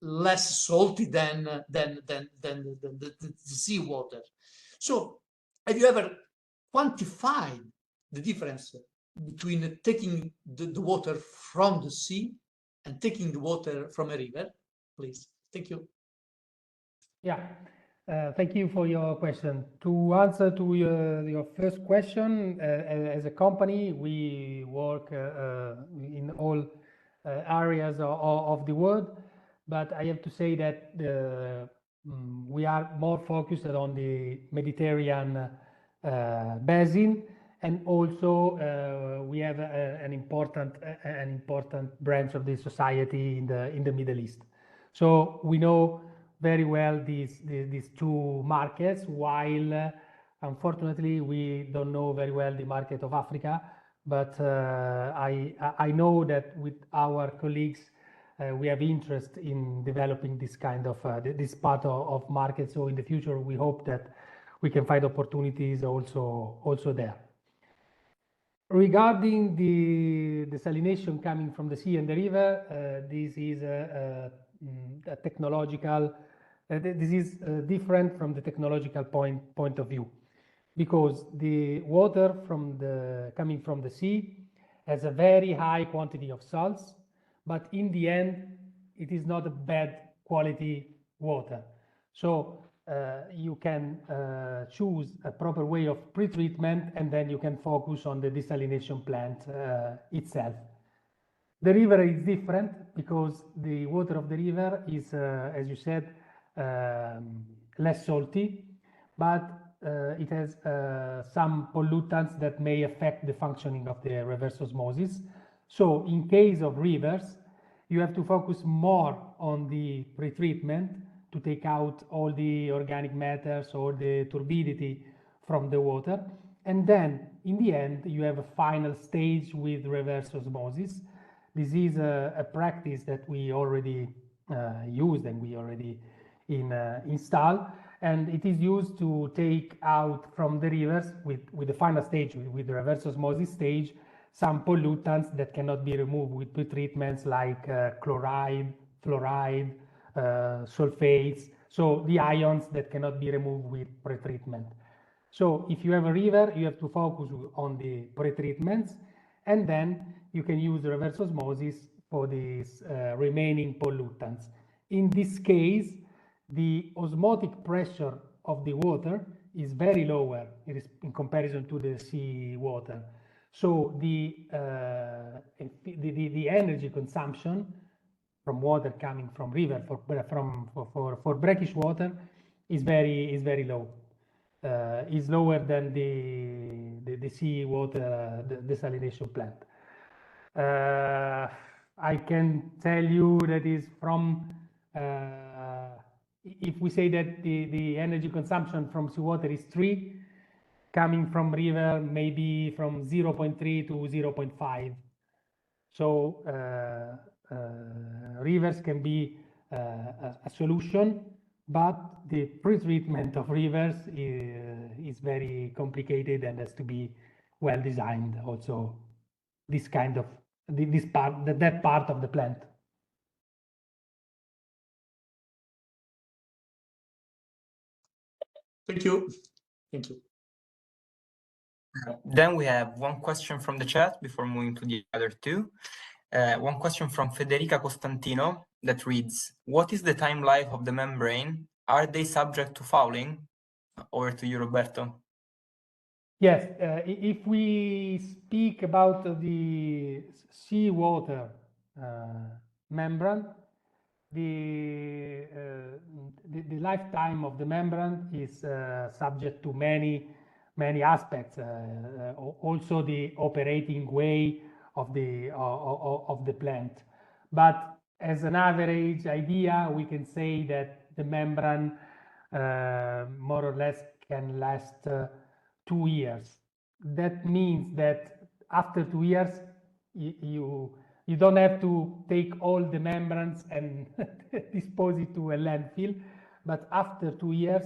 less salty than the seawater. So, have you ever quantified the difference between taking the water from the sea and taking the water from a river, please? Thank you. Yeah, thank you for your question. To answer to your first question, as a company, we work in all areas of the world, but I have to say that we are more focused on the Mediterranean basin, and also we have an important branch of the society in the Middle East. So we know very well these 2 markets, while unfortunately we don't know very well the market of Africa. But I know that with our colleagues we have interest in developing this kind of this part of market. So in the future we hope that we can find opportunities also there. Regarding the desalination coming from the sea and the river, this is a technological. This is different from the technological point of view, because the water coming from the sea has a very high quantity of salts, but in the end it is not a bad quality water. So you can choose a proper way of pre-treatment, and then you can focus on the desalination plant itself. The river is different because the water of the river is, as you said, less salty, but it has some pollutants that may affect the functioning of the reverse osmosis. So in case of rivers, you have to focus more on the pre-treatment to take out all the organic matters or the turbidity from the water. And then in the end, you have a final stage with reverse osmosis. This is a practice that we already used and we already install, and it is used to take out from the rivers with the final stage, with the reverse osmosis stage, some pollutants that cannot be removed with pre-treatments like chloride, fluoride, sulfates, so the ions that cannot be removed with pre-treatment. So if you have a river, you have to focus on the pre-treatments, and then you can use the reverse osmosis for these remaining pollutants. In this case, the osmotic pressure of the water is very lower in comparison to the sea water. So the energy consumption from water coming from river for brackish water is very low. Is lower than the the seawater desalination plant. I can tell you that is from, if we say that the energy consumption from seawater is 3, coming from river maybe from 0.3 to 0.5. So rivers can be a solution, but the pre-treatment of rivers is very complicated and has to be well designed also, this kind of that part of the plant. Thank you. Thank you. Then we have one question from the chat before moving to the other two. One question from Federica Costantino that reads, what is the time life of the membrane? Are they subject to fouling? Over to you, Roberto. Yes, if we speak about the seawater membrane, the lifetime of the membrane is subject to many aspects. Also the operating way of the plant. But as an average idea, we can say that the membrane more or less can last 2 years. That means that after 2 years, you don't have to take all the membranes and dispose it to a landfill, but after 2 years,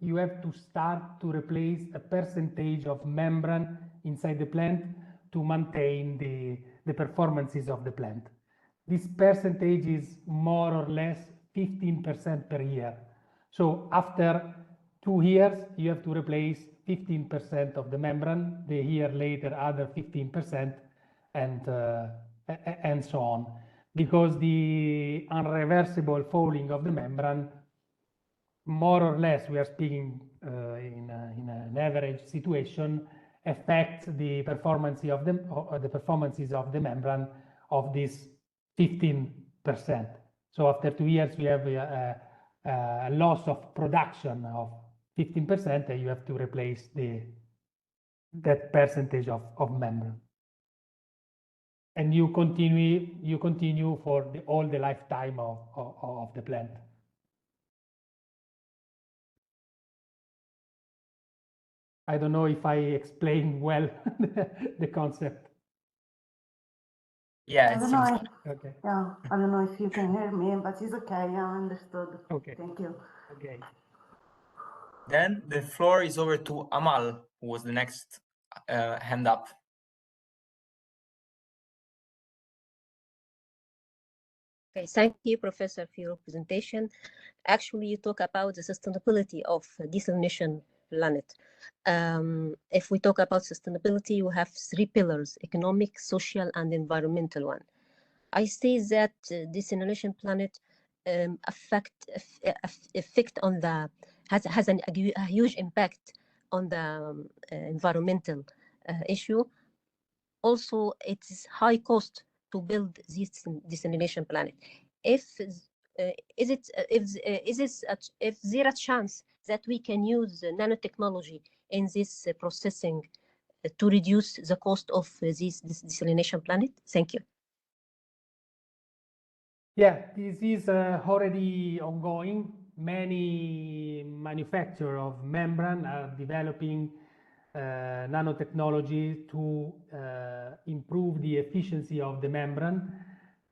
you have to start to replace a percentage of membrane inside the plant to maintain the performances of the plant. This percentage is more or less 15% per year. So after 2 years, you have to replace 15% of the membrane, the year later other 15%, and so on. Because the unreversible fouling of the membrane, more or less, we are speaking in an average situation, affects the performances of the membrane of this 15%. So after 2 years, we have a loss of production of 15%, and you have to replace that percentage of membrane. And you continue for all the lifetime of the plant. I don't know if I explained well the concept. Yeah, I don't know. Okay. Yeah, I don't know if you can hear me, but it's okay. I understood. Okay. Thank you. Okay. Then the floor is over to Amal, who was the next hand up. Okay, thank you, Professor, for your presentation. Actually, you talk about the sustainability of desalination planet. If we talk about sustainability, you have 3 pillars: economic, social, and environmental one. I say that desalination planet effect on the has a huge impact on the environmental issue. Also, it is high cost to build this desalination planet. If there a chance that we can use nanotechnology in this processing to reduce the cost of this desalination planet? Thank you. Yeah, this is already ongoing. Many manufacturers of membrane are developing nanotechnology to improve the efficiency of the membrane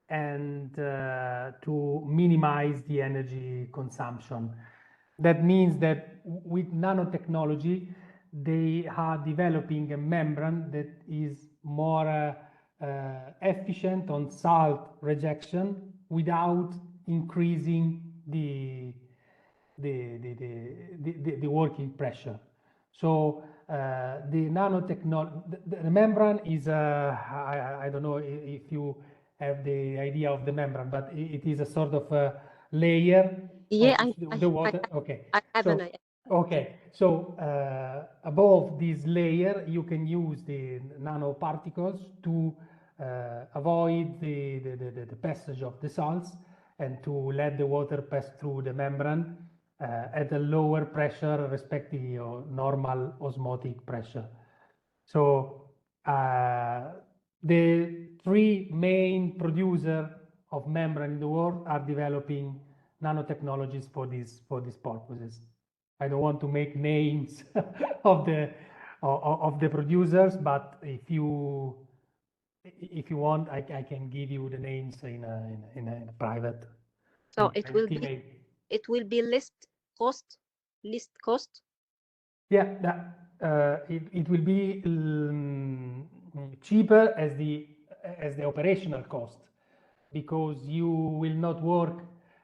and to minimize the energy consumption. That means that with nanotechnology, they are developing a membrane that is more efficient on salt rejection without increasing the working pressure. So the nanotechnology, the membrane is I don't know if you have the idea of the membrane, but it is a sort of a layer. Yeah, the water. Okay. I have an idea. Okay, so above this layer, you can use the nanoparticles to avoid the passage of the salts and to let the water pass through the membrane at a lower pressure respecting your normal osmotic pressure. So the three main producers of membrane in the world are developing nanotechnologies for these purposes. I don't want to make names of the producers, but if you want, I can give you the names in a private. So it will be list cost. Yeah, it will be cheaper as the operational cost, because you will not work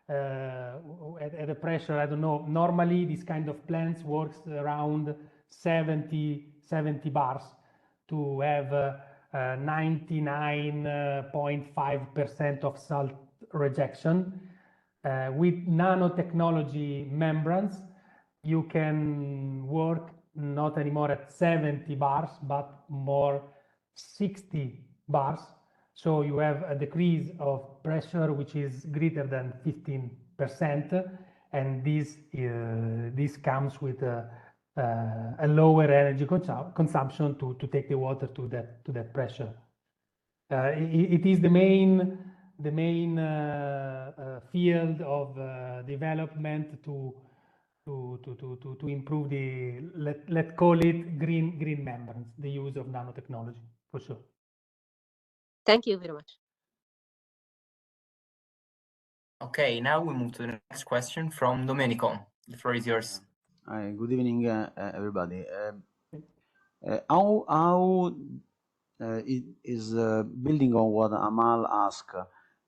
at a pressure, I don't know, normally this kind of plants works around 70 bars to have 99.5% of salt rejection. With nanotechnology membranes, you can work not anymore at 70 bars, but more 60 bars. So you have a decrease of pressure which is greater than 15%, and this comes with a lower energy consumption to take the water to that pressure. It is the main field of development to improve the, let's call it green membranes, the use of nanotechnology, for sure. Thank you very much. Okay, now we move to the next question from Domenico. The floor is yours. Hi, good evening, everybody. How it is building on what Amal asked.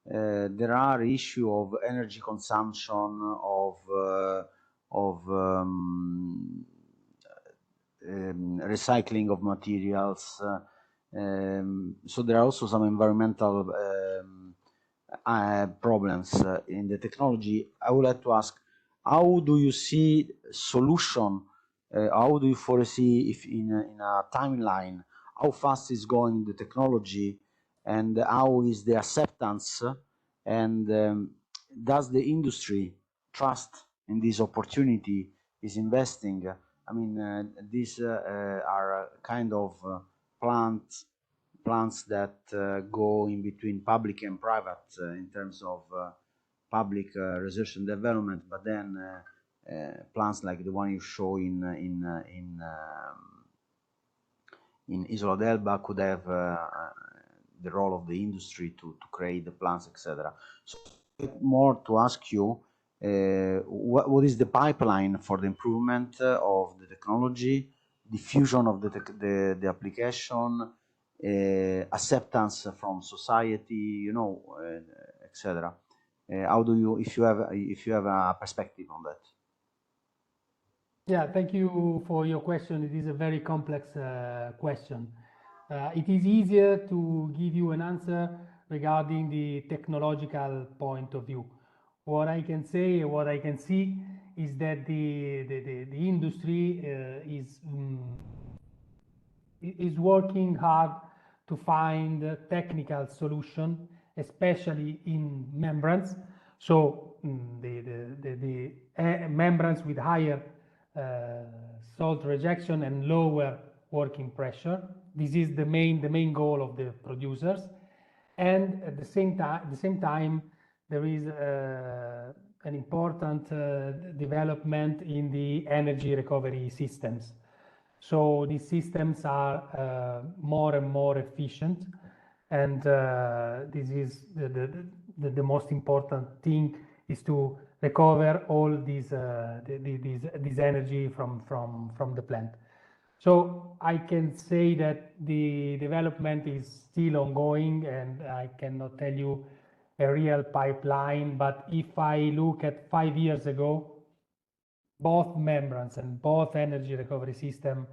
There are issues of energy consumption, of recycling of materials. So there are also some environmental problems in the technology. I would like to ask, how do you see solution? How do you foresee, if in a timeline, how fast is going the technology, and how is the acceptance, and does the industry trust in this opportunity, is investing? I mean, these are kind of plants that go in between public and private in terms of public research and development, but then plants like the one you show in Isola d'Elba could have the role of the industry to create the plants, etc. So more to ask you, what is the pipeline for the improvement of the technology, diffusion of the application, acceptance from society, etc. How do you, if you have a perspective on that? Yeah, thank you for your question. It is a very complex question. It is easier to give you an answer regarding the technological point of view. What I can say, what I can see, is that the industry is working hard to find a technical solution, especially in membranes. So the membranes with higher salt rejection and lower working pressure. This is the main goal of the producers. And at the same time, there is an important development in the energy recovery systems. So these systems are more and more efficient, and this is the most important thing, is to recover all this energy from the plant. So I can say that the development is still ongoing, and I cannot tell you a real pipeline, but if I look at 5 years ago, both membranes and both energy recovery system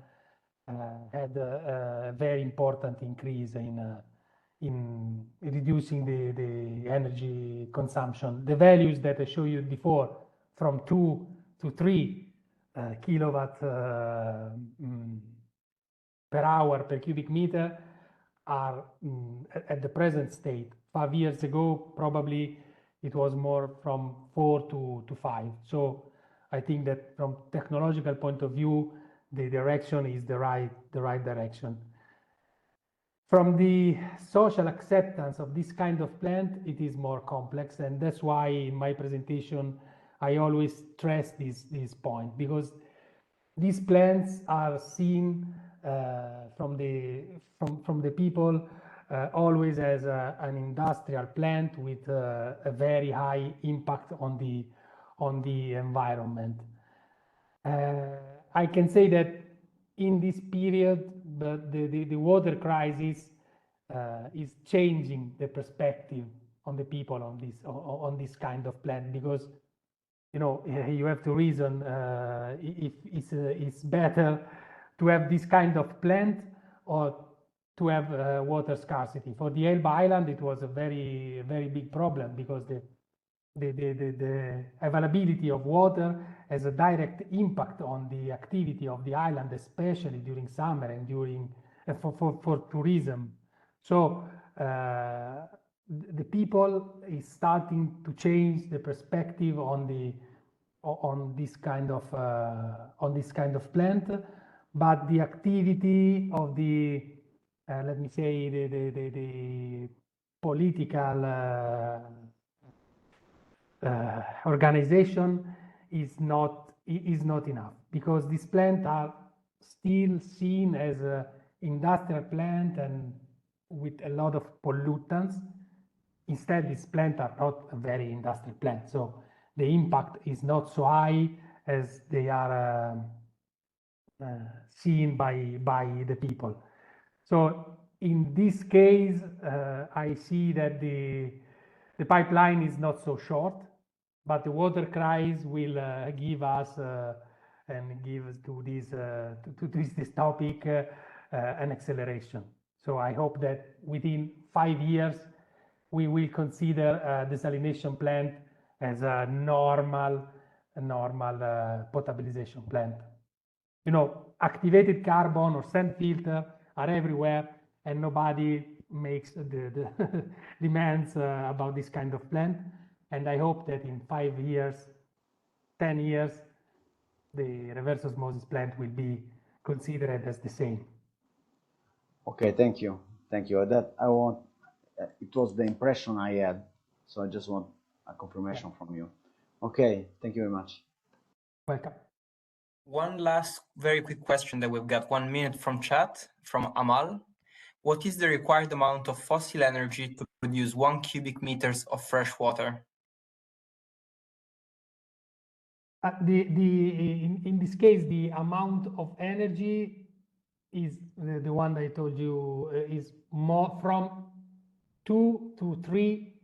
had a very important increase in reducing the energy consumption. The values that I showed you before, from 2 to 3 kilowatt per hour per cubic meter, are at the present state. 5 years ago, probably it was more from 4 to 5. So I think that from technological point of view, the direction is the right direction. From the social acceptance of this kind of plant, it is more complex, and that's why in my presentation I always stress this point, because these plants are seen from the people always as an industrial plant with a very high impact on the environment. I can say that in this period, the water crisis is changing the perspective on the people on this kind of plant, because you have to reason if it's better to have this kind of plant or to have water scarcity. For the Elba Island, it was a very big problem, because the availability of water has a direct impact on the activity of the island, especially during summer and during for tourism. So the people is starting to change the perspective on this kind of plant, but the activity of the let me say the political organization is not enough, because these plants are still seen as an industrial plant and with a lot of pollutants. Instead, these plants are not a very industrial plant, so the impact is not so high as they are seen by the people. So in this case, I see that the pipeline is not so short, but the water crisis will give us and give to this topic an acceleration. So I hope that within 5 years we will consider a desalination plant as a normal potabilization plant. Activated carbon or sand filter are everywhere, and nobody makes the demands about this kind of plant. And I hope that in 5 years, 10 years, the reverse osmosis plant will be considered as the same. Okay, thank you. That it was the impression I had, so I just want a confirmation from you. Okay, thank you very much. Welcome. One last very quick question that we've got 1 minute from chat, from Amal. What is the required amount of fossil energy to produce 1 cubic meters of fresh water? In this case, the amount of energy is the one that I told you is more from 2 to 3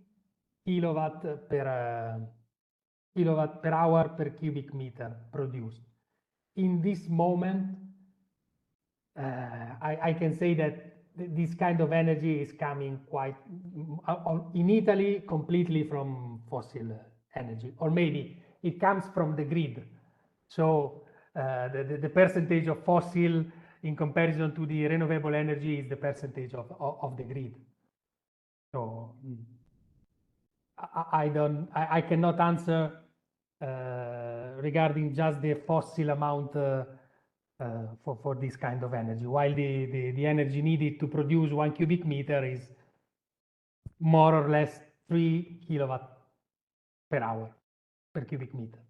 kilowatt per hour per cubic meter produced. In this moment, I can say that this kind of energy is coming quite in Italy completely from fossil energy, or maybe it comes from the grid. So the percentage of fossil in comparison to the renewable energy is the percentage of the grid. So I cannot answer regarding just the fossil amount for this kind of energy, while the energy needed to produce 1 cubic meter is more or less 3 kilowatt per hour per cubic meter.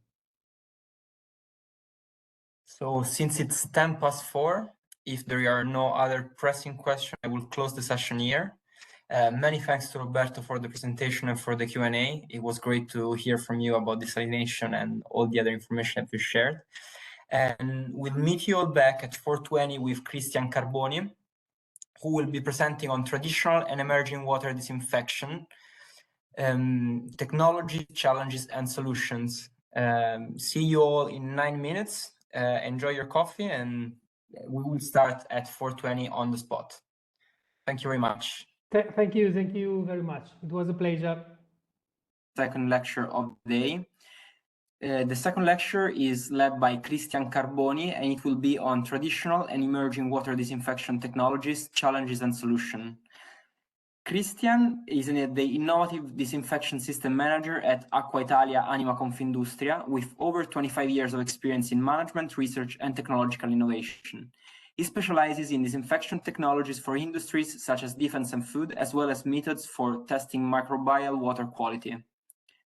So since it's 4:10, if there are no other pressing questions, I will close the session here. Many thanks to Roberto for the presentation and for the Q&A. It was great to hear from you about desalination and all the other information that you shared. And we'll meet you all back at 4:20 with Cristian Carboni, who will be presenting on traditional and emerging water disinfection, technology, challenges, and solutions. See you all in 9 minutes. Enjoy your coffee, and we will start at 4:20 on the spot. Thank you very much. Thank you very much. It was a pleasure. Second lecture of the day. The second lecture is led by Cristian Carboni, and it will be on traditional and emerging water disinfection technologies, challenges, and solutions. Cristian is the innovative disinfection system manager at Aqua Italia Anima Confindustria, with over 25 years of experience in management, research, and technological innovation. He specializes in disinfection technologies for industries such as defense and food, as well as methods for testing microbial water quality.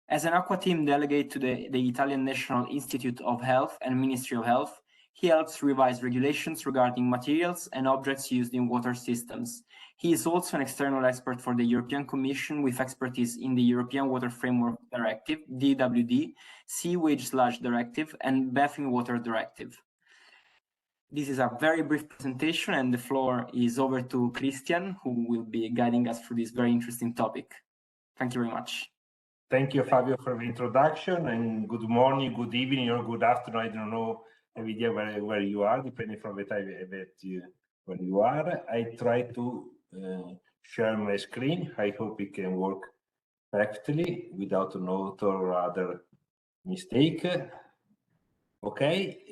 As an Aqua Team delegate to the Italian National Institute of Health and Ministry of Health, he helps revise regulations regarding materials and objects used in water systems. He is also an external expert for the European Commission with expertise in the European Water Framework Directive, DWD, Sewage/Directive, and Bathing Water Directive. This is a very brief presentation, and the floor is over to Christian, who will be guiding us through this very interesting topic. Thank you very much. Thank you, Fabio, for the introduction, and good morning, good evening, or good afternoon. I don't know the idea where you are, depending from the time where you are. I try to share my screen. I hope it can work perfectly without a note or other mistake. Okay.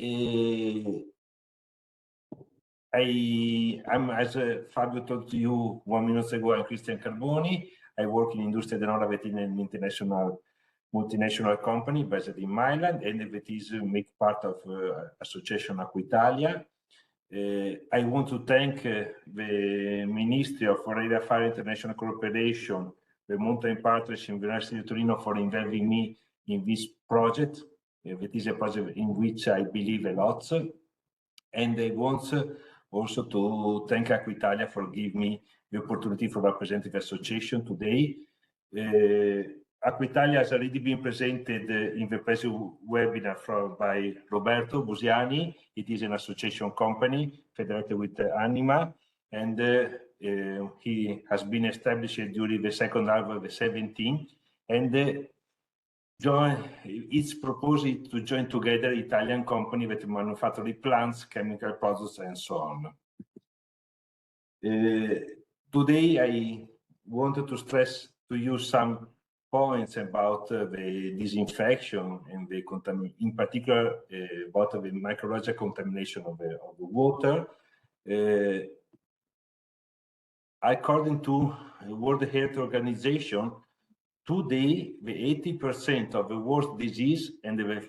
I'm, as Fabio told to you 1 minute ago, I'm Christian Carboni. I work in Industria Denora that is an international multinational company based in Milan, and that is make part of Association Aqua Italia. I want to thank the Ministry of Foreign Affairs International Cooperation, the Mountain Partnership University of Torino for involving me in this project. It is a project in which I believe a lot. And I want also to thank Aqua Italia for giving me the opportunity for representing the association today. Aqua Italia has already been presented in the previous webinar by Roberto Busiani. It is an association company federated with Anima, and he has been established during the second half of the 17th, and it's proposed to join together Italian company that manufacture plants, chemical products, and so on. Today, I wanted to stress to you some points about the disinfection and the in particular about the microbiological contamination of the water. According to the World Health Organization, today, the 80% of the world disease and the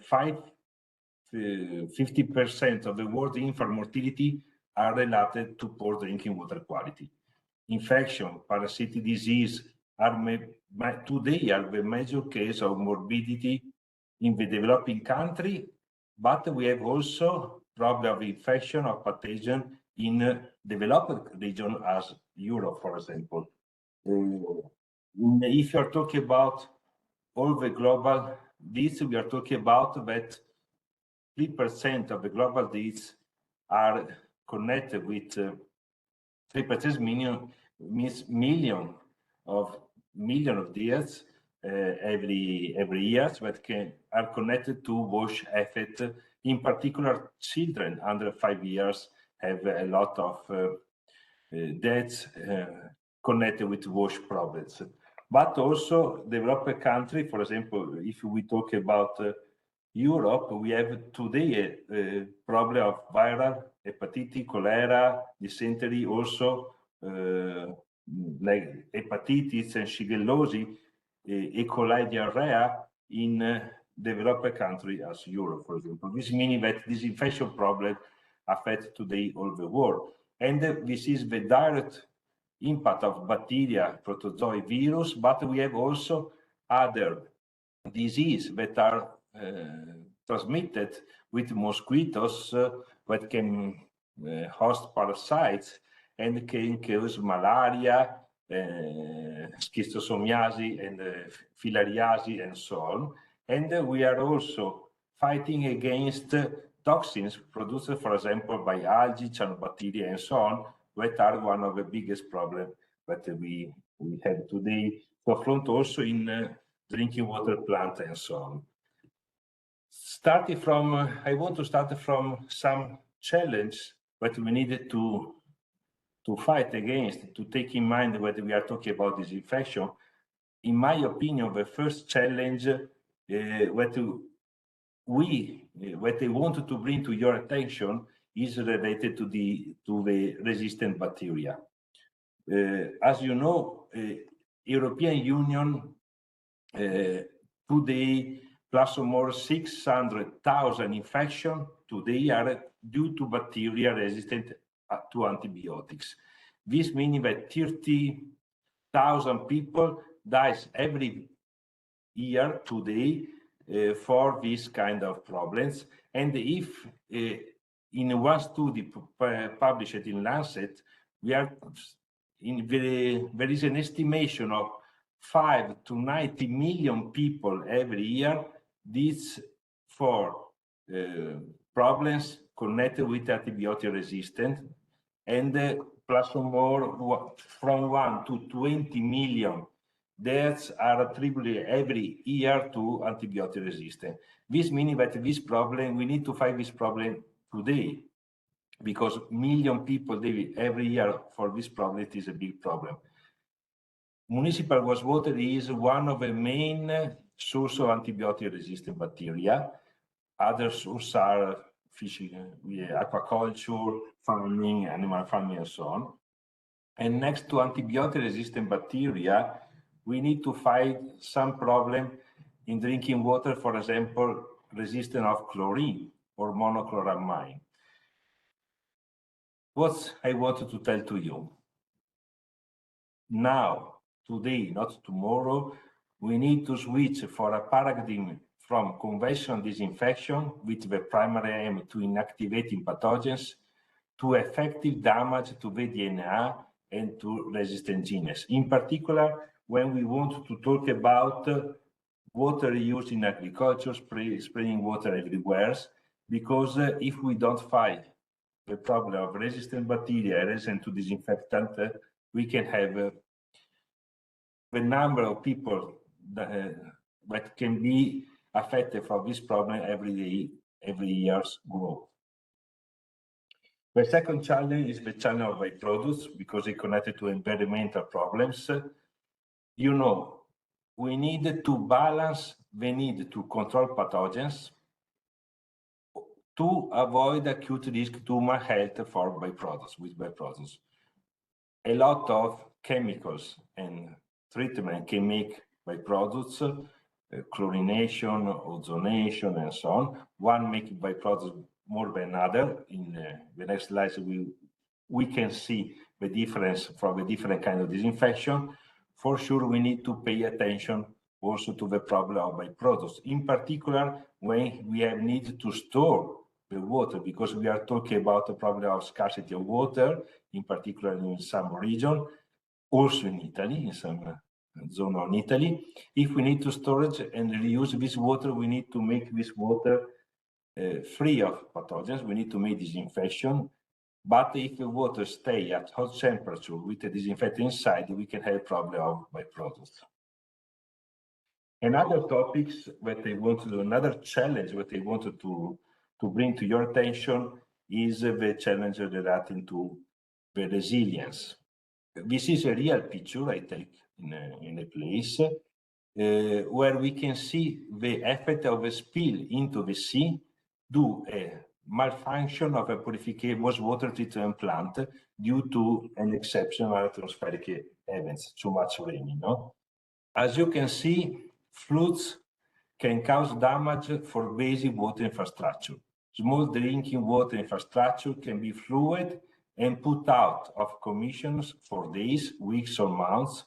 50% of the world infant mortality are related to poor drinking water quality. Infection, parasitic disease today are the major case of morbidity in the developing country, but we have also problem of infection of pathogen in developed region as Europe, for example. If you're talking about all the global deaths, we are talking about that 3% of the global deaths are connected with 3% million of deaths every year that are connected to wash effect. In particular, children under 5 years have a lot of deaths connected with wash problems. But also developed country, for example, if we talk about Europe, we have today a problem of viral hepatitis, cholera, dysentery, also like hepatitis and shigellosis, E. coli diarrhea in developed country as Europe, for example. This meaning that this infection problem affects today all the world. And this is the direct impact of bacteria, protozoa, virus, but we have also other diseases that are transmitted with mosquitoes that can host parasites and can cause malaria, schistosomiasis, and filariasis, and so on. And we are also fighting against toxins produced, for example, by algae, cyanobacteria, and so on, that are one of the biggest problems that we have today to affront also in drinking water plant and so on. Starting from, I want to start from some challenge that we needed to fight against, to take in mind when we are talking about disinfection. In my opinion, the first challenge what I wanted to bring to your attention is related to the resistant bacteria. As you know, European Union today plus or more 600,000 infections today are due to bacteria resistant to antibiotics. This means that 30,000 people dies every year today for this kind of problems. And if in one study published in Lancet, there is an estimation of 5 to 90 million people every year this for problems connected with antibiotic resistance, and plus or more from 1 to 20 million deaths are attributed every year to antibiotic resistance. This means that this problem, we need to fight this problem today, because million people die every year for this problem. It is a big problem. Municipal wastewater is one of the main sources of antibiotic resistant bacteria. Other sources are fishing, aquaculture, farming, animal farming, and so on. And next to antibiotic resistant bacteria, we need to fight some problem in drinking water, for example, resistance of chlorine or monochloramine. What I wanted to tell to you now, today, not tomorrow, we need to switch for a paradigm from conventional disinfection with the primary aim to inactivating pathogens to effective damage to the DNA and to resistant genes. In particular, when we want to talk about water use in agriculture, spraying water everywhere, because if we don't fight the problem of resistant bacteria resistant to disinfectant, we can have the number of people that can be affected from this problem every year's grow. The second challenge is the challenge of byproducts, because it's connected to environmental problems. You know, we need to balance the need to control pathogens to avoid acute risk to human health for byproducts, with byproducts. A lot of chemicals and treatment can make byproducts, chlorination, ozonation, and so on. One making byproducts more than other. In the next slides, we can see the difference from the different kind of disinfection. For sure, we need to pay attention also to the problem of byproducts, in particular when we have need to store the water, because we are talking about the problem of scarcity of water, in particular in some region, also in Italy, in some zone of Italy. If we need to storage and reuse this water, we need to make this water free of pathogens. We need to make disinfection. But if the water stay at hot temperature with the disinfectant inside, we can have a problem of byproducts. Another topics that I want to do, another challenge that I wanted to bring to your attention is the challenge relating to the resilience. This is a real picture I take in a place where we can see the effect of a spill into the sea due a malfunction of a purification water treatment plant due to an exceptional atmospheric events, too much rain. As you can see, floods can cause damage for basic water infrastructure. Small drinking water infrastructure can be flooded and put out of commissions for days, weeks, or months.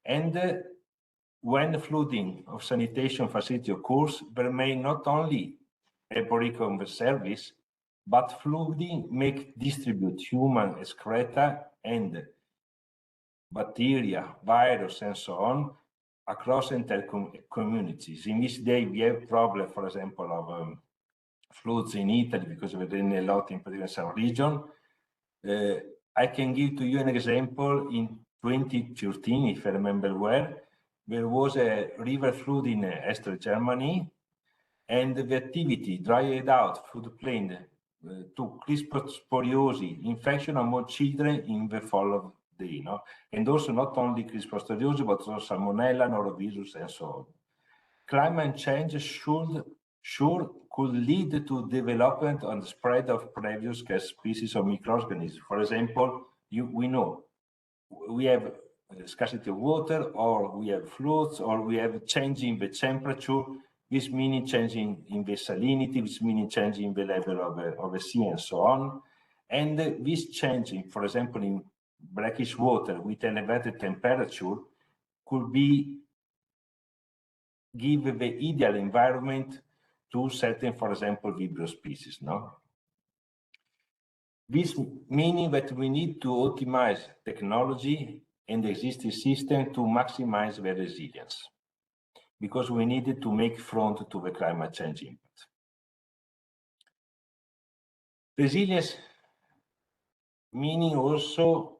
And when flooding of sanitation facility occurs, there may not only a break on the service, but flooding may distribute human excreta and bacteria, virus, and so on across entire communities. In this day, we have problem, for example, of floods in Italy, because we're doing a lot in particular some region. I can give to you an example. In 2013, if I remember well, there was a river flood in Eastern Germany, and the activity dried out floodplain to cryptosporiosis infection among children in the following day. And also not only cryptosporiosis, but also salmonella, norovirus, and so on. Climate change could lead to development and spread of previous species of microorganisms. For example, we know we have scarcity of water, or we have floods, or we have changing the temperature. This meaning changing in the salinity, this meaning changing the level of the sea, and so on. And this changing, for example, in brackish water with elevated temperature could be give the ideal environment to certain, for example, Vibrio species, no? This meaning that we need to optimize technology and the existing system to maximize their resilience, because we needed to make front to the climate change impact. Resilience meaning also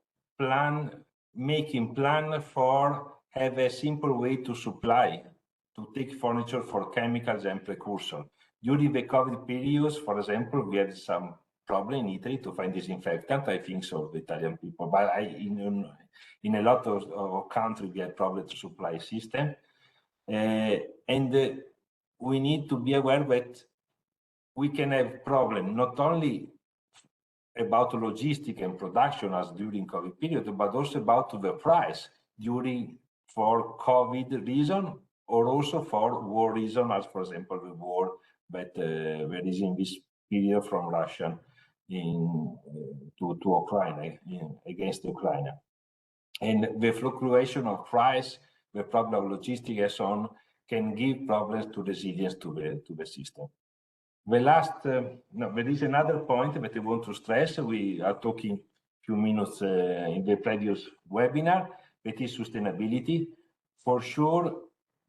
making plan for have a simple way to supply, to take furniture for chemicals and precursor. During the COVID periods, for example, we had some problem in Italy to find disinfectant. I think so, the Italian people, but in a lot of countries, we had problem to supply system. And we need to be aware that we can have problem not only about logistics and production as during COVID period, but also about the price during for COVID reason, or also for war reason, as for example the war that there is in this period from Russia to Ukraine, against Ukraine. And the fluctuation of price, the problem of logistics and so on, can give problems to resilience to the system. The last, there is another point that I want to stress. We are talking a few minutes in the previous webinar, that is sustainability. For sure,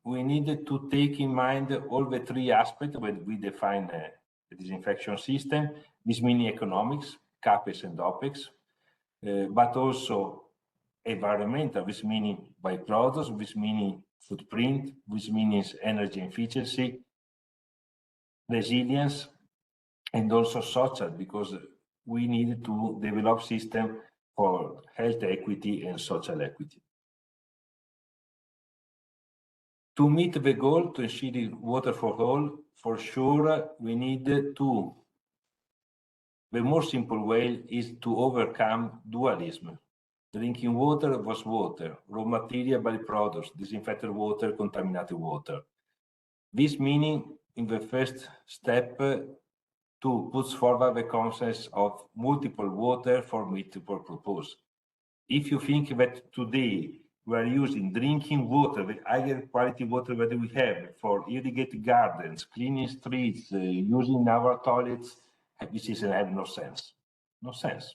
we need to take in mind all the three aspects when we define the disinfection system. This means economics, CAPEX and OPEX, but also environmental, which meaning byproducts, which meaning footprint, which means energy efficiency, resilience, and also social, because we need to develop system for health equity and social equity. To meet the goal to ensure water for all, for sure, we need to, the more simple way is to overcome dualism. Drinking water was water, raw material byproducts, disinfected water, contaminated water. This meaning, in the first step, to put forward the concept of multiple water for multiple purpose. If you think that today we are using drinking water, the higher quality water that we have for irrigated gardens, cleaning streets, using our toilets, this is have no sense. No sense.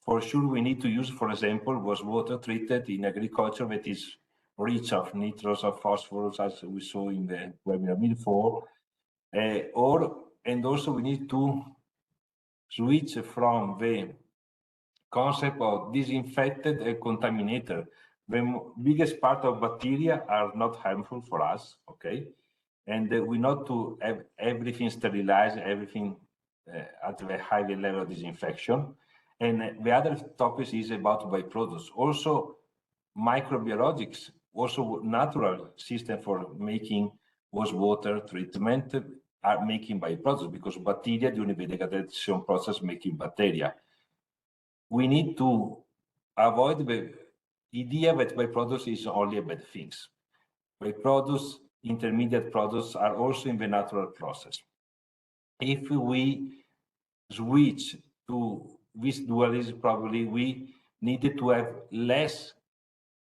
For sure, we need to use, for example, was water treated in agriculture that is rich of nitrous or phosphorus, as we saw in the webinar before, and also we need to switch from the concept of disinfected and contaminated. The biggest part of bacteria are not harmful for us, okay? And we need to have everything sterilized, everything at a high level of disinfection. And the other topic is about byproducts. Also, microbiologics, also natural system for making wastewater treatment are making byproducts, because bacteria during the degradation process making bacteria. We need to avoid the idea that byproducts is only bad things. Byproducts, intermediate products are also in the natural process. If we switch to this dualism, probably we needed to have less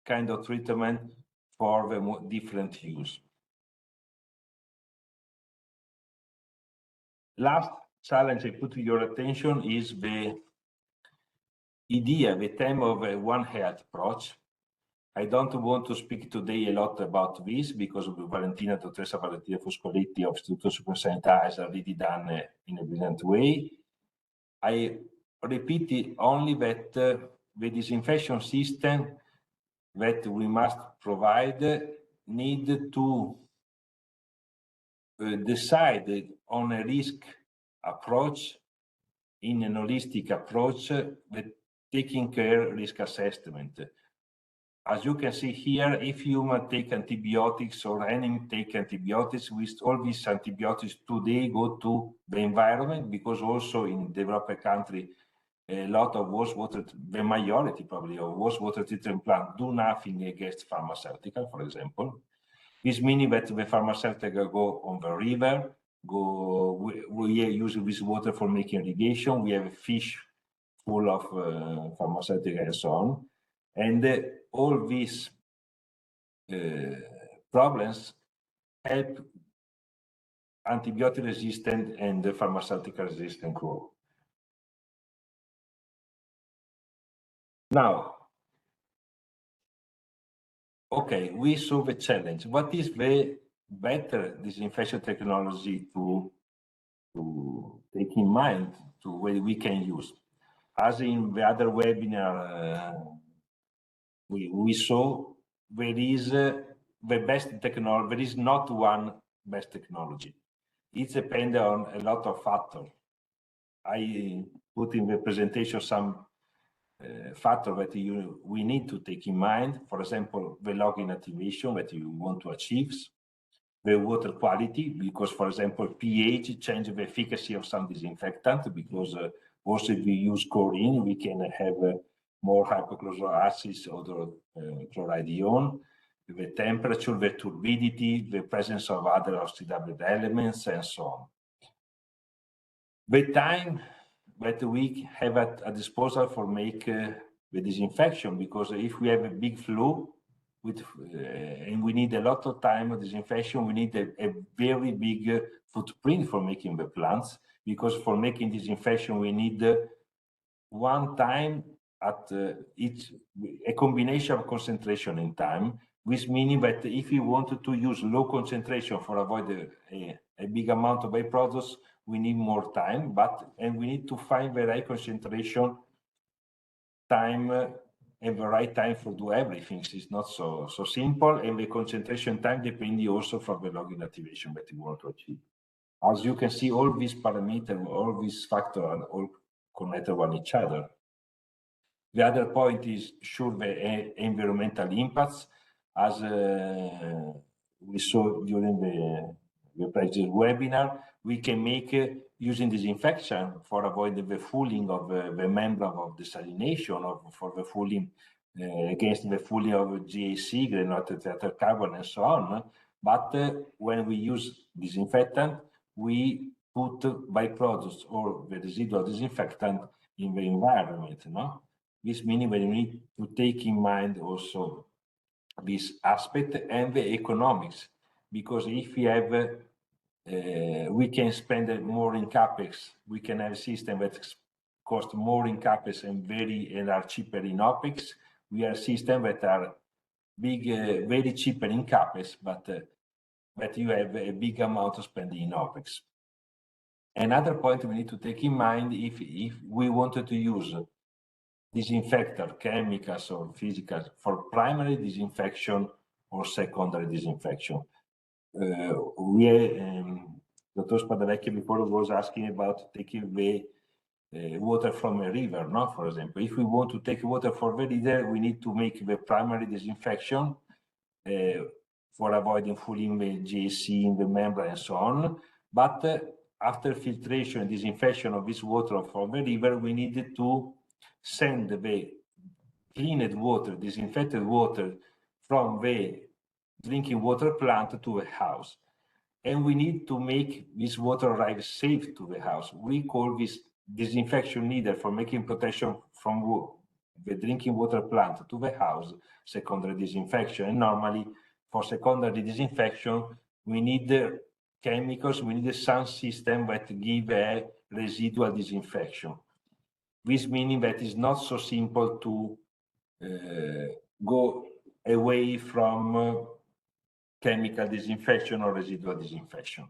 kind of treatment for the different use. Last challenge I put to your attention is the idea, the theme of a One Health approach. I don't want to speak today a lot about this, because Valentina, Dottoressa Valentina Foscoletti of Istituto Supersanità has already done in a brilliant way. I repeat it only that the disinfection system that we must provide need to decide on a risk approach, in an holistic approach, that taking care risk assessment. As you can see here, if human take antibiotics or enemy take antibiotics, with all these antibiotics today go to the environment, because also in developed country, a lot of wastewater, the majority probably of wastewater treatment plants do nothing against pharmaceutical, for example. This meaning that the pharmaceutical go on the river, we use this water for making irrigation. We have a fish full of pharmaceutical and so on. And all these problems help antibiotic resistant and pharmaceutical resistant growth. Now, okay, we saw the challenge. What is the better disinfection technology to take in mind to what we can use? As in the other webinar, we saw there is the best technology. There is not one best technology. It depends on a lot of factors. I put in the presentation some factors that we need to take in mind. For example, the login activation that you want to achieve, the water quality, because, for example, pH changes the efficacy of some disinfectant, because also if we use chlorine, we can have more hypochlorous acids or chloride ion, the temperature, the turbidity, the presence of other oxidable elements, and so on. The time that we have at a disposal for make the disinfection, because if we have a big flow with and we need a lot of time of disinfection, we need a very big footprint for making the plants, because for making disinfection we need one time at a combination of concentration and time, which meaning that if we wanted to use low concentration for avoid a big amount of byproducts, we need more time, and we need to find the right concentration time and the right time for do everything. It's not so simple, and the concentration time depends also from the login activation that you want to achieve. As you can see, all these parameters, all these factors are all connected with each other. The other point is sure the environmental impacts, as we saw during the previous webinar. We can make using disinfection for avoiding the fouling of the membrane of desalination, or for the fouling against the fouling of GAC, granulated carbon, and so on. But when we use disinfectant, we put byproducts or the residual disinfectant in the environment. No? This meaning that you need to take in mind also this aspect and the economics, because if we have we can spend more in capex. We can have a system that costs more in capex and are cheaper in opex. We have systems that are big, very cheaper in capex, but you have a big amount of spending in opex. Another point we need to take in mind, if we wanted to use disinfectant, chemicals or physicals for primary disinfection or secondary disinfection. Dr. Spadavecchio before was asking about taking the water from a river, no? For example, if we want to take water from the river, we need to make the primary disinfection for avoiding fouling the GAC in the membrane and so on. But after filtration and disinfection of this water from the river, we needed to send the cleaned water, disinfected water from the drinking water plant to a house. And we need to make this water arrive safe to the house. We call this disinfection needed for making protection from the drinking water plant to the house, secondary disinfection. And normally for secondary disinfection, we need the chemicals, we need some system that give a residual disinfection. This meaning that it's not so simple to go away from chemical disinfection or residual disinfection.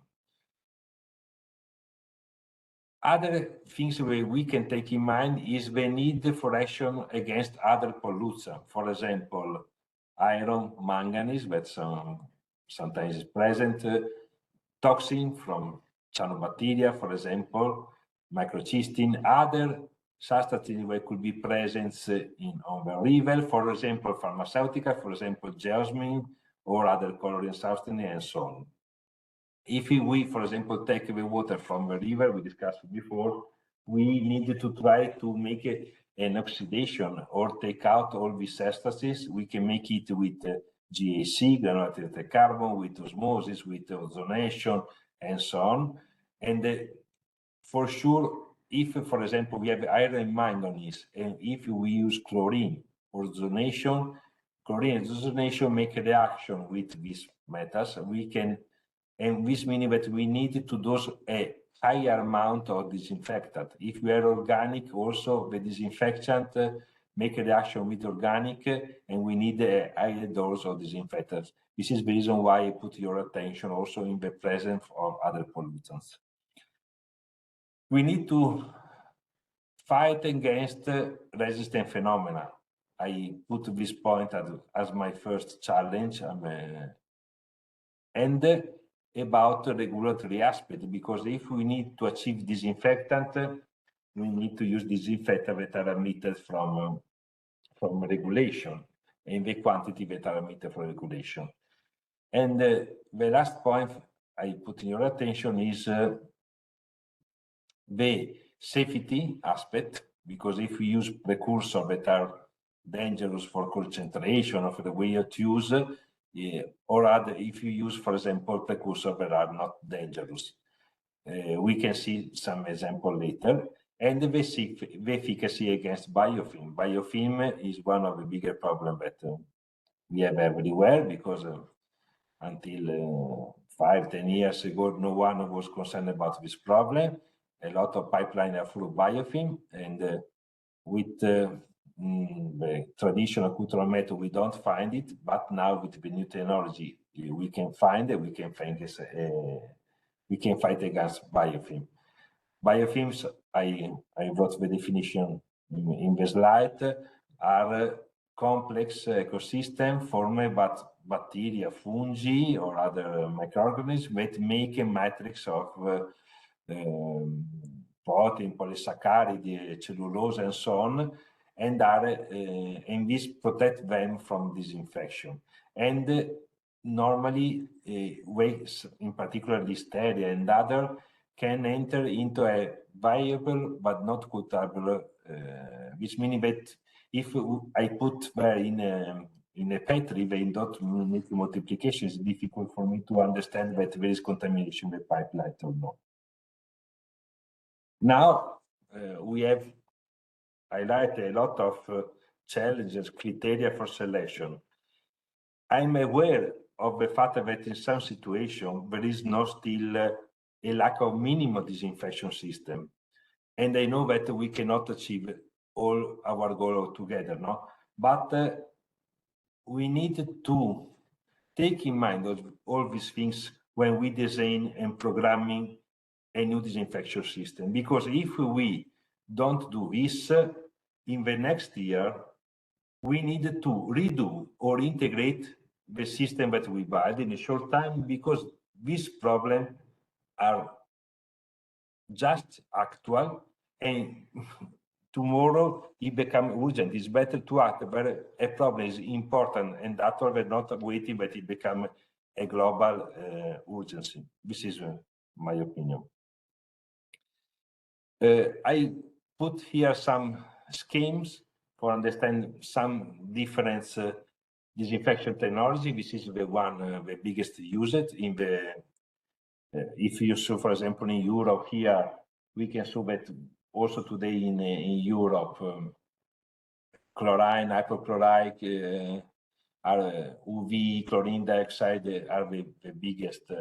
Other things we can take in mind is the need for action against other pollutants. For example, iron, manganese, that sometimes is present, toxin from cyanobacteria, for example, microcystin, other substances that could be present on the river, for example, pharmaceutical, for example, geosmin, or other coloring substances, and so on. If we, for example, take the water from the river, we discussed it before, we need to try to make an oxidation or take out all these substances. We can make it with GAC, granulated carbon, with osmosis, with ozonation, and so on. And for sure, if, for example, we have iron manganese, and if we use chlorine or ozonation, chlorine and ozonation make a reaction with these metals. We can, and this means that we need to dose a higher amount of disinfectant. If we are organic, also the disinfectant make a reaction with organic, and we need a higher dose of disinfectants. This is the reason why I put your attention also in the presence of other pollutants. We need to fight against resistant phenomena. I put this point as my first challenge, and about the regulatory aspect, because if we need to achieve disinfectant, we need to use disinfectant that are emitted from regulation, and the quantity that are emitted from regulation. And the last point I put in your attention is the safety aspect, because if we use precursors that are dangerous for concentration or for the way of use, or other, if you use, for example, precursors that are not dangerous. We can see some example later. And the efficacy against biofilm. Biofilm is one of the bigger problems that we have everywhere, because until 5-10 years ago, no one was concerned about this problem. A lot of pipelines are full of biofilm, and with the traditional cultural method, we don't find it. But now with the new technology, we can find it. We can find this. We can fight against biofilm. Biofilms, I wrote the definition in the slide, are complex ecosystem formed by bacteria, fungi, or other microorganisms that make a matrix of protein, polysaccharide, cellulose, and so on, and and this protect them from disinfection. And normally, waste, in particular listeria and other, can enter into a viable but not cultivable, which means that if I put in a petri, they don't need multiplication. It's difficult for me to understand that there is contamination in the pipeline or not. Now we have highlighted a lot of challenges, criteria for selection. I'm aware of the fact that in some situations there is not still a lack of minimum disinfection system, and I know that we cannot achieve all our goals together, no? But we need to take in mind all these things when we design and programming a new disinfection system, because if we don't do this, in the next year, we need to redo or integrate the system that we build in a short time, because these problems are just actual, and tomorrow it becomes urgent. It's better to act where a problem is important and actual than not waiting that it becomes a global urgency. This is my opinion. I put here some schemes for understand some different disinfection technology. This is the one, the biggest used in the, if you saw, for example, in Europe here, we can show that also today in Europe, chlorine, hypochlorite, UV, chlorine dioxide are the biggest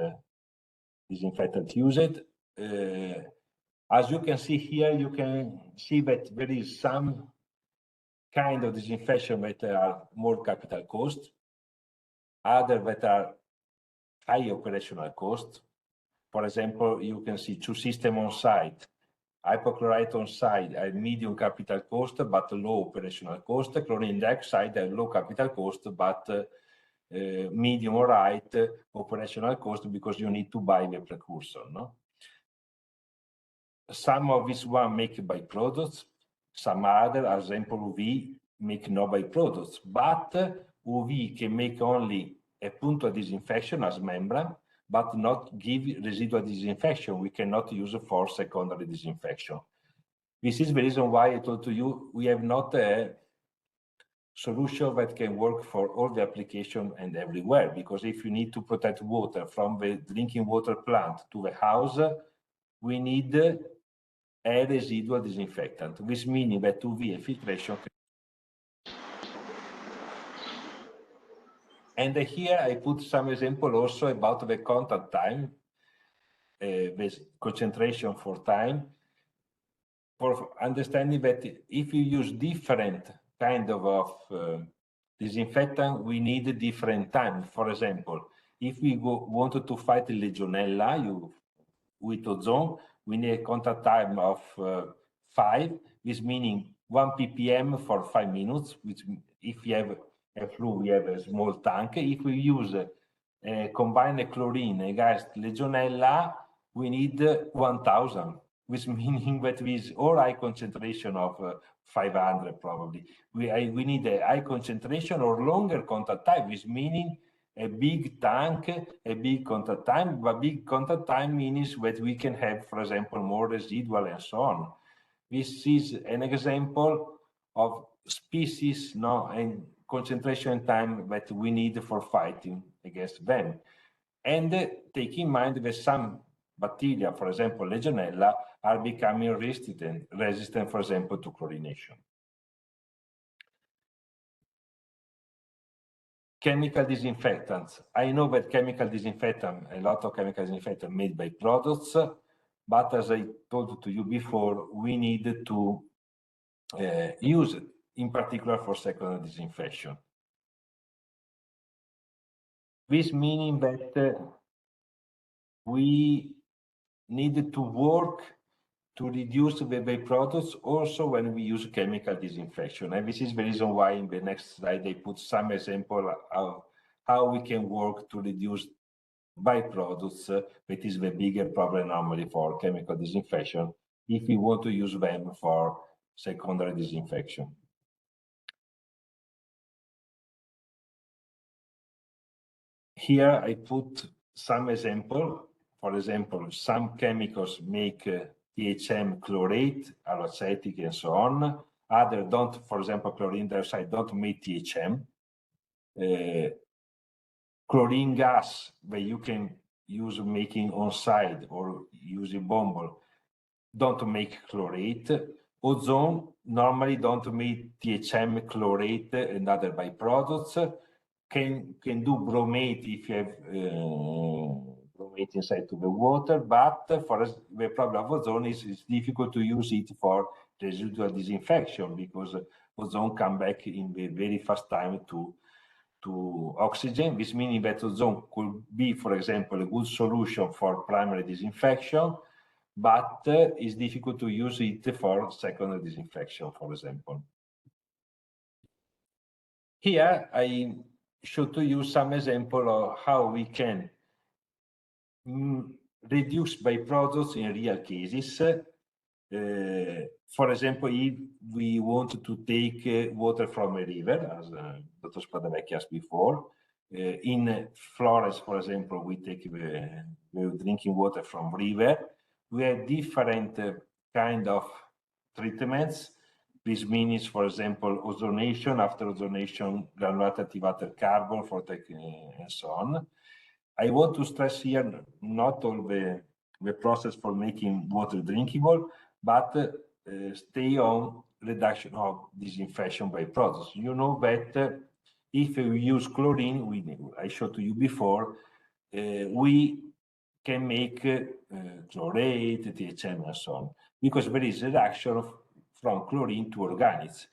disinfectant used. As you can see here, you can see that there is some kind of disinfection that are more capital cost, other that are high operational cost. For example, you can see two systems on site. Hypochlorite on site at medium capital cost, but low operational cost. Chlorine dioxide at low capital cost, but medium or high operational cost, because you need to buy the precursor, no? Some of this one make byproducts, some other, as example UV, make no byproducts, but UV can make only a punctual disinfection as membrane, but not give residual disinfection. We cannot use for secondary disinfection. This is the reason why I told to you we have not a solution that can work for all the application and everywhere, because if you need to protect water from the drinking water plant to the house, we need a residual disinfectant, which means that UV filtration. And here I put some example also about the contact time, with concentration for time, for understanding that if you use different kind of disinfectant, we need a different time. For example, if we wanted to fight Legionella with ozone, we need a contact time of 5, this meaning 1 ppm for 5 minutes, which if you have a flu, we have a small tank. If we use combine chlorine against Legionella, we need 1000, which meaning that with all high concentration of 500 probably. We need a high concentration or longer contact time, which meaning a big tank, a big contact time, but big contact time means that we can have, for example, more residual and so on. This is an example of species and concentration time that we need for fighting against them. And take in mind that some bacteria, for example, Legionella, are becoming resistant, for example, to chlorination. Chemical disinfectants. I know that chemical disinfectant, a lot of chemical disinfectant made by products, but as I told to you before, we need to use it, in particular for secondary disinfection. This meaning that we need to work to reduce the byproducts also when we use chemical disinfection. And this is the reason why in the next slide I put some example of how we can work to reduce byproducts, that is the bigger problem normally for chemical disinfection, if we want to use them for secondary disinfection. Here I put some example. For example, some chemicals make THM chlorate, aloacetic, and so on. Others don't, for example, chlorine dioxide don't make THM. Chlorine gas that you can use making on site or using bomb don't make chlorate. Ozone normally don't make THM chlorate and other byproducts. Can do bromate if you have bromate inside to the water, but for us, the problem of ozone is it's difficult to use it for residual disinfection because ozone come back in a very fast time to oxygen. This meaning that ozone could be, for example, a good solution for primary disinfection, but it's difficult to use it for secondary disinfection, for example. Here I show to you some example of how we can reduce byproducts in real cases. For example, if we want to take water from a river, as Dr. Spadavecchi asked before, in Florence, for example, we take the drinking water from river. We have different kind of treatments. This means, for example, ozonation, after ozonation, granulated activated carbon for taking and so on. I want to stress here not all the process for making water drinkable, but stay on reduction of disinfection byproducts. You know that if we use chlorine, I showed to you before, we can make chlorate, THM, and so on, because there is a reduction from chlorine to organics.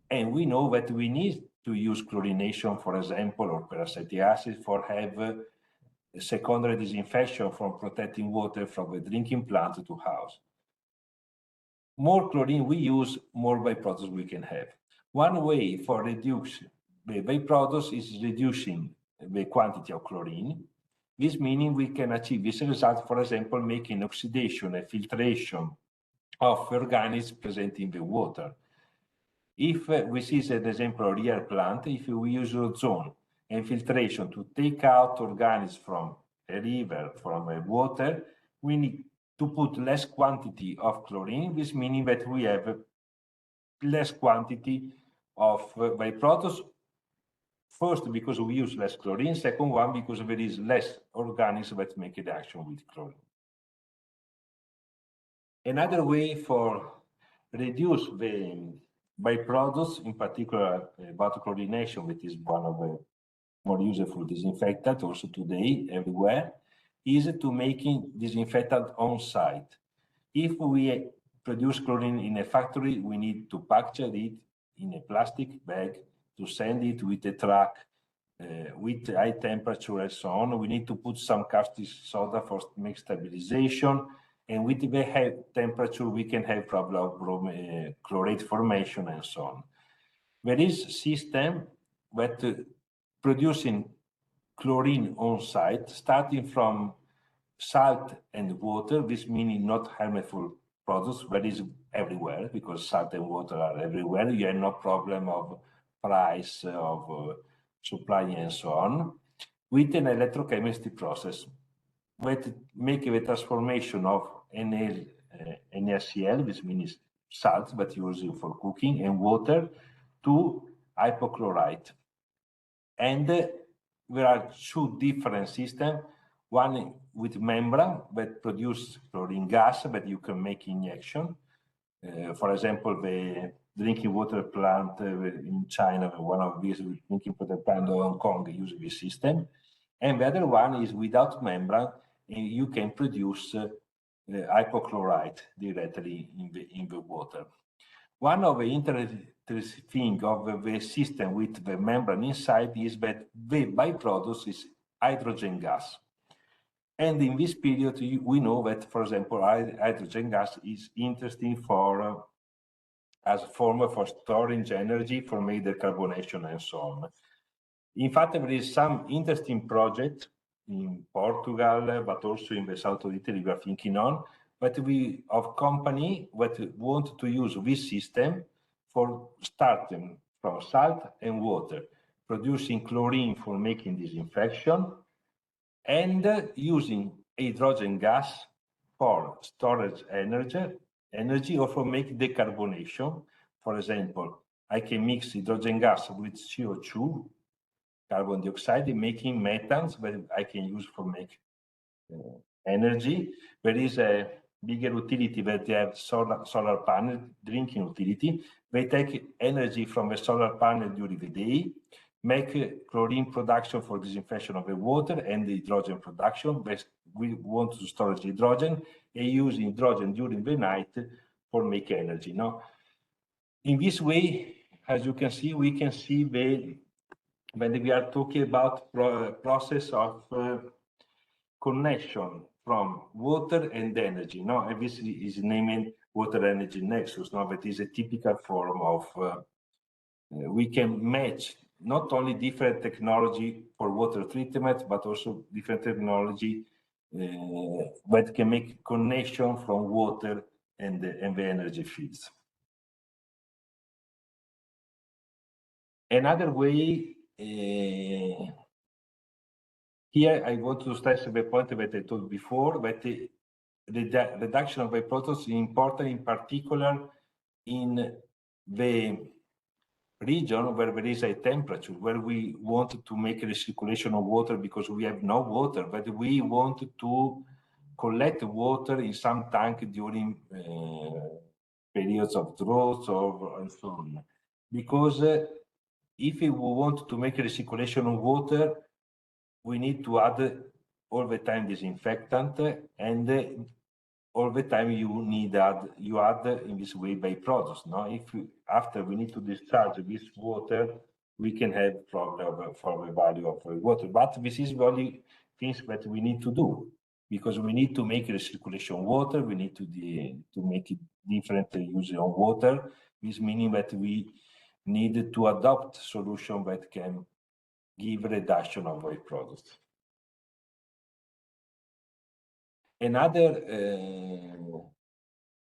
And we know that we need to use chlorination, for example, or peracetic acid for have a secondary disinfection from protecting water from the drinking plant to house. More chlorine we use, more byproducts we can have. One way for reducing the byproducts is reducing the quantity of chlorine. This meaning we can achieve this result, for example, making oxidation and filtration of organisms present in the water. If we see an example of real plant, if we use ozone and filtration to take out organisms from a river, from a water, we need to put less quantity of chlorine, this meaning that we have less quantity of byproducts. First, because we use less chlorine. Second one, because there is less organics that make a reaction with chlorine. Another way for reduce the byproducts, in particular water chlorination, that is one of the more useful disinfectant also today everywhere, is to making disinfectant on site. If we produce chlorine in a factory, we need to package it in a plastic bag to send it with a truck with high temperature and so on. We need to put some caustic soda for make stabilization, and with the high temperature we can have problem of chlorate formation and so on. There is system that producing chlorine on site, starting from salt and water. This meaning not harmful products, but is everywhere, because salt and water are everywhere. You have no problem of price, of supply and so on, with an electrochemistry process that make the transformation of NaCl, which means salt, but used for cooking, and water, to hypochlorite. And there are two different systems, one with membrane that produce chlorine gas, but you can make injection. For example, the drinking water plant in China, one of these drinking water plant in Hong Kong use this system. And the other one is without membrane, and you can produce hypochlorite directly in the water. One of the interesting things of the system with the membrane inside is that the byproduct is hydrogen gas. And in this period, we know that, for example, hydrogen gas is interesting for as a form for storing energy for make decarbonation and so on. In fact, there is some interesting project in Portugal, but also in the south of Italy we are thinking on, but we of company that want to use this system for starting from salt and water, producing chlorine for making disinfection, and using hydrogen gas for storage energy or for making decarbonation. For example, I can mix hydrogen gas with CO2, carbon dioxide, making methane that I can use for make energy. There is a bigger utility that they have solar panel, drinking utility. They take energy from a solar panel during the day, make chlorine production for disinfection of the water and the hydrogen production. We want to store hydrogen and use hydrogen during the night for make energy. No? In this way, as you can see, we can see when we are talking about process of connection from water and energy. No, and this is named water energy nexus. No, that is a typical form of we can match not only different technology for water treatment, but also different technology that can make connection from water and the energy fields. Another way, here I want to stress the point that I told before, that the reduction of byproducts is important, in particular in the region where there is a temperature, where we want to make a recirculation of water because we have no water, but we want to collect water in some tank during periods of drought and so on. Because if we want to make a recirculation of water, we need to add all the time disinfectant, and all the time you add in this way byproducts. No, if after we need to discharge this water, we can have problem for the value of the water. But this is the only things that we need to do, because we need to make recirculation water. We need to make it different use of water. This meaning that we need to adopt solution that can give reduction of byproducts. Another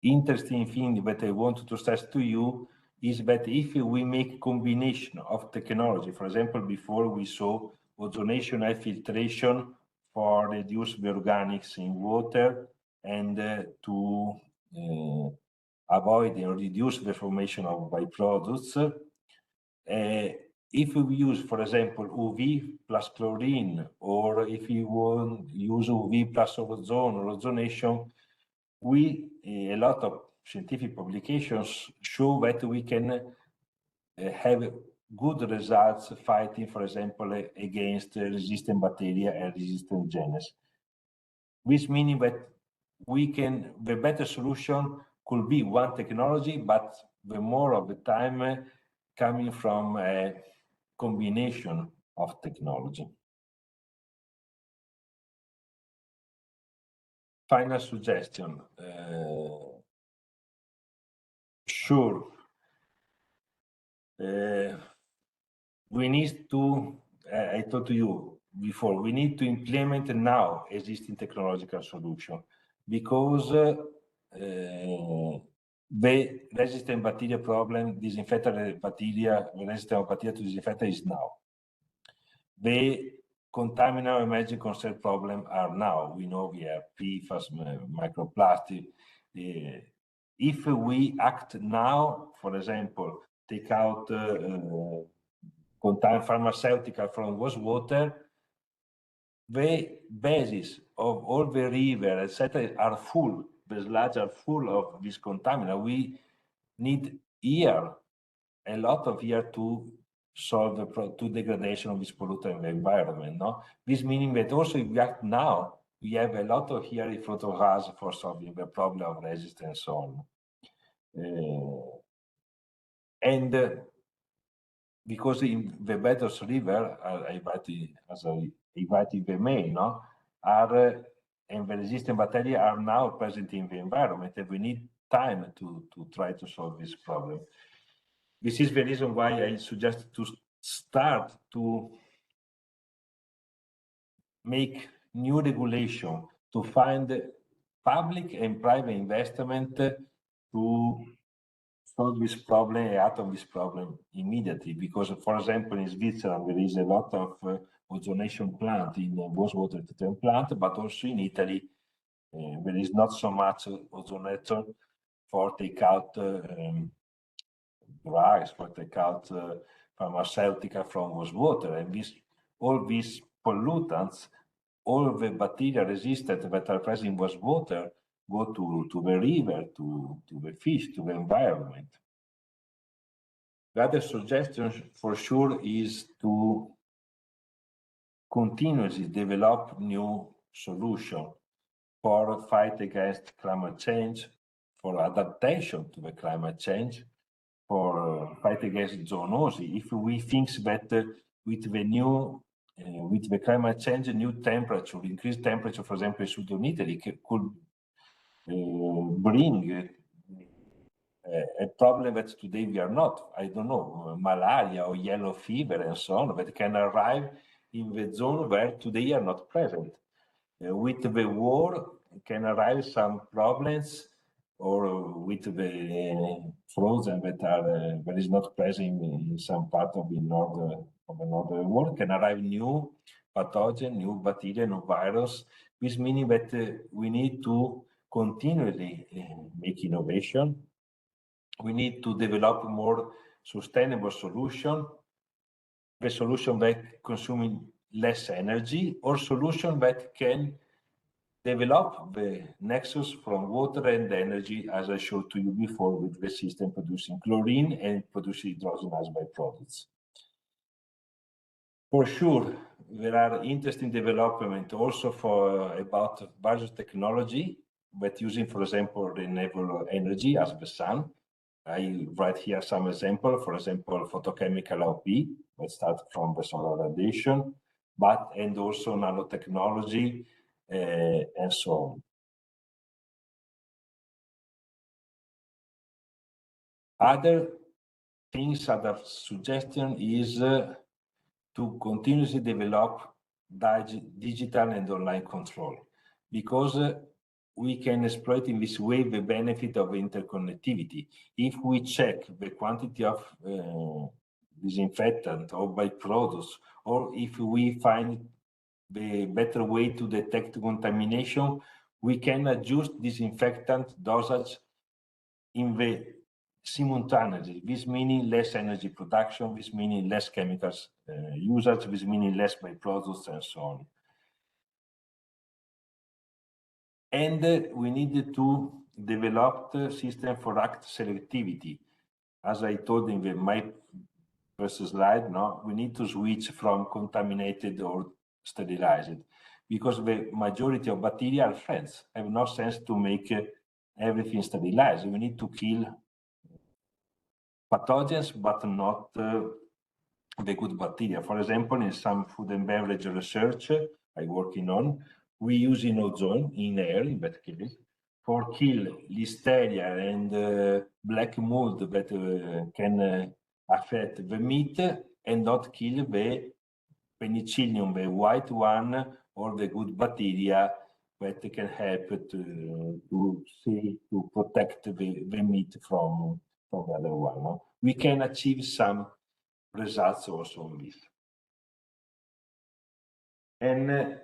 interesting thing that I want to stress to you is that if we make combination of technology, for example, before we saw ozonation and filtration for reduce the organics in water and to avoid or reduce the formation of byproducts. if we use, for example, UV plus chlorine, or if you want use UV plus ozone or ozonation, a lot of scientific publications show that we can have good results fighting, for example, against resistant bacteria and resistant genes. This meaning that the better solution could be one technology, but the more of the time coming from a combination of technology. Final suggestion. Sure. We need to, I told you before, we need to implement now existing technological solution, because the resistant bacteria problem, resistant bacteria to disinfectant is now. The contaminant emerging concern problem are now. We know we have PFAS, microplastic. If we act now, for example, take out contaminant pharmaceutical from wastewater, the basis of all the river, etc., are full. The sludge are full of this contaminant. We need a lot of year to solve the degradation of this pollutant in the environment. No, this meaning that also if we act now, we have a lot of year in front of us for solving the problem of resistance and so on. Because in the bed of river, as I invited the main, no, and the resistant bacteria are now present in the environment, and we need time to try to solve this problem. This is the reason why I suggest to start to make new regulation, to find public and private investment to solve this problem and act on this problem immediately. Because, for example, in Switzerland, there is a lot of ozonation plant in wastewater treatment plant, but also in Italy, there is not so much ozonator for take out drugs, for take out pharmaceutical from wastewater. And all these pollutants, all the bacteria resistant that are present in wastewater, go to the river, to the fish, to the environment. The other suggestion for sure is to continuously develop new solutions for fight against climate change, for adaptation to the climate change, for fight against zoonosis. If we think that with the climate change, new temperature, increased temperature, for example, in southern Italy, could bring a problem that today we are not, I don't know, malaria or yellow fever and so on, that can arrive in the zone where today are not present. With the war can arrive some problems, or with the frozen that is not present in some part of the northern world, can arrive new pathogen, new bacteria, new virus. This meaning that we need to continually make innovation. We need to develop more sustainable solution, the solution that consuming less energy, or solution that can develop the nexus from water and energy, as I showed to you before, with the system producing chlorine and producing hydrogenized byproducts. For sure, there are interesting development also about various technology, but using, for example, renewable energy as the sun. I write here some example, for example, photochemical LP, that start from the solar radiation, and also nanotechnology, and so on. Other things, other suggestion is to continuously develop digital and online control, because we can exploit in this way the benefit of interconnectivity. If we check the quantity of disinfectant or byproducts, or if we find the better way to detect contamination, we can adjust disinfectant dosage in the simultaneously. This meaning less energy production, this meaning less chemicals usage, this meaning less byproducts, and so on. And we need to develop the system for act selectivity. As I told in my first slide, no, we need to switch from contaminated or sterilized, because the majority of bacteria are friends. Have no sense to make everything sterilized. We need to kill pathogens, but not the good bacteria. For example, in some food and beverage research I'm working on, we use in ozone, in air, in that case, for kill listeria and black mold that can affect the meat, and not kill the penicillium, the white one, or the good bacteria that can help to protect the meat from the other one. No? We can achieve some results also on this. And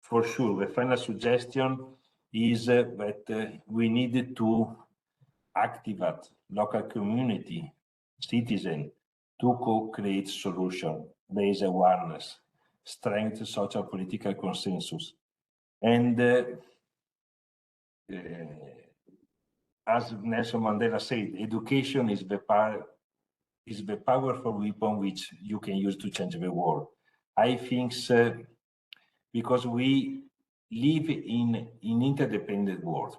for sure, the final suggestion is that we need to activate local community, citizen, to co-create solution, raise awareness, strengthen social political consensus. And as Nelson Mandela said, education is the powerful weapon which you can use to change the world. I think because we live in an interdependent world,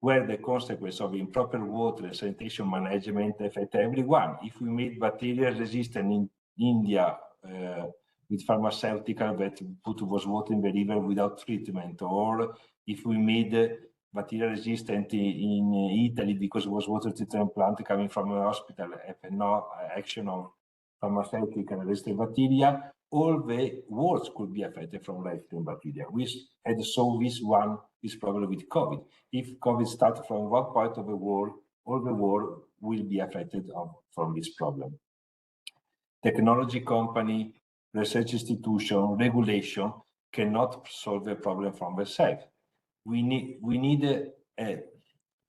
where the consequence of improper water and sanitation management affect everyone. If we made bacteria resistant in India with pharmaceutical that put those water in the river without treatment, or if we made bacteria resistant in Italy because it was water treatment plant coming from a hospital, and no action of pharmaceutical resistant bacteria, all the worlds could be affected from resistant bacteria. We had solved this problem with COVID. If COVID starts from one part of the world, all the world will be affected from this problem. Technology company, research institution, regulation cannot solve the problem from themselves. We need a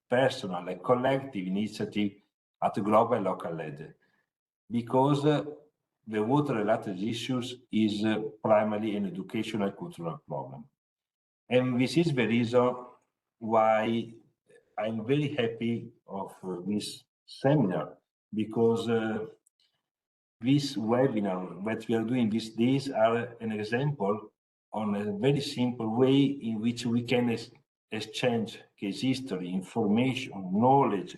personal, a collective initiative at a global and local level, because the water-related issues is primarily an educational and cultural problem. And this is the reason why I'm very happy of this seminar, because this webinar that we are doing these days are an example on a very simple way in which we can exchange case history, information, knowledge.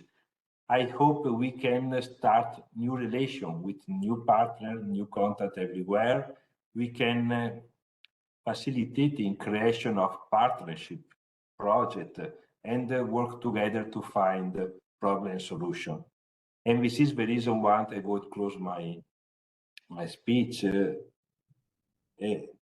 I hope we can start new relation with new partners, new contact everywhere. We can facilitate in creation of partnership project and work together to find problem solution. And this is the reason why I would close my speech.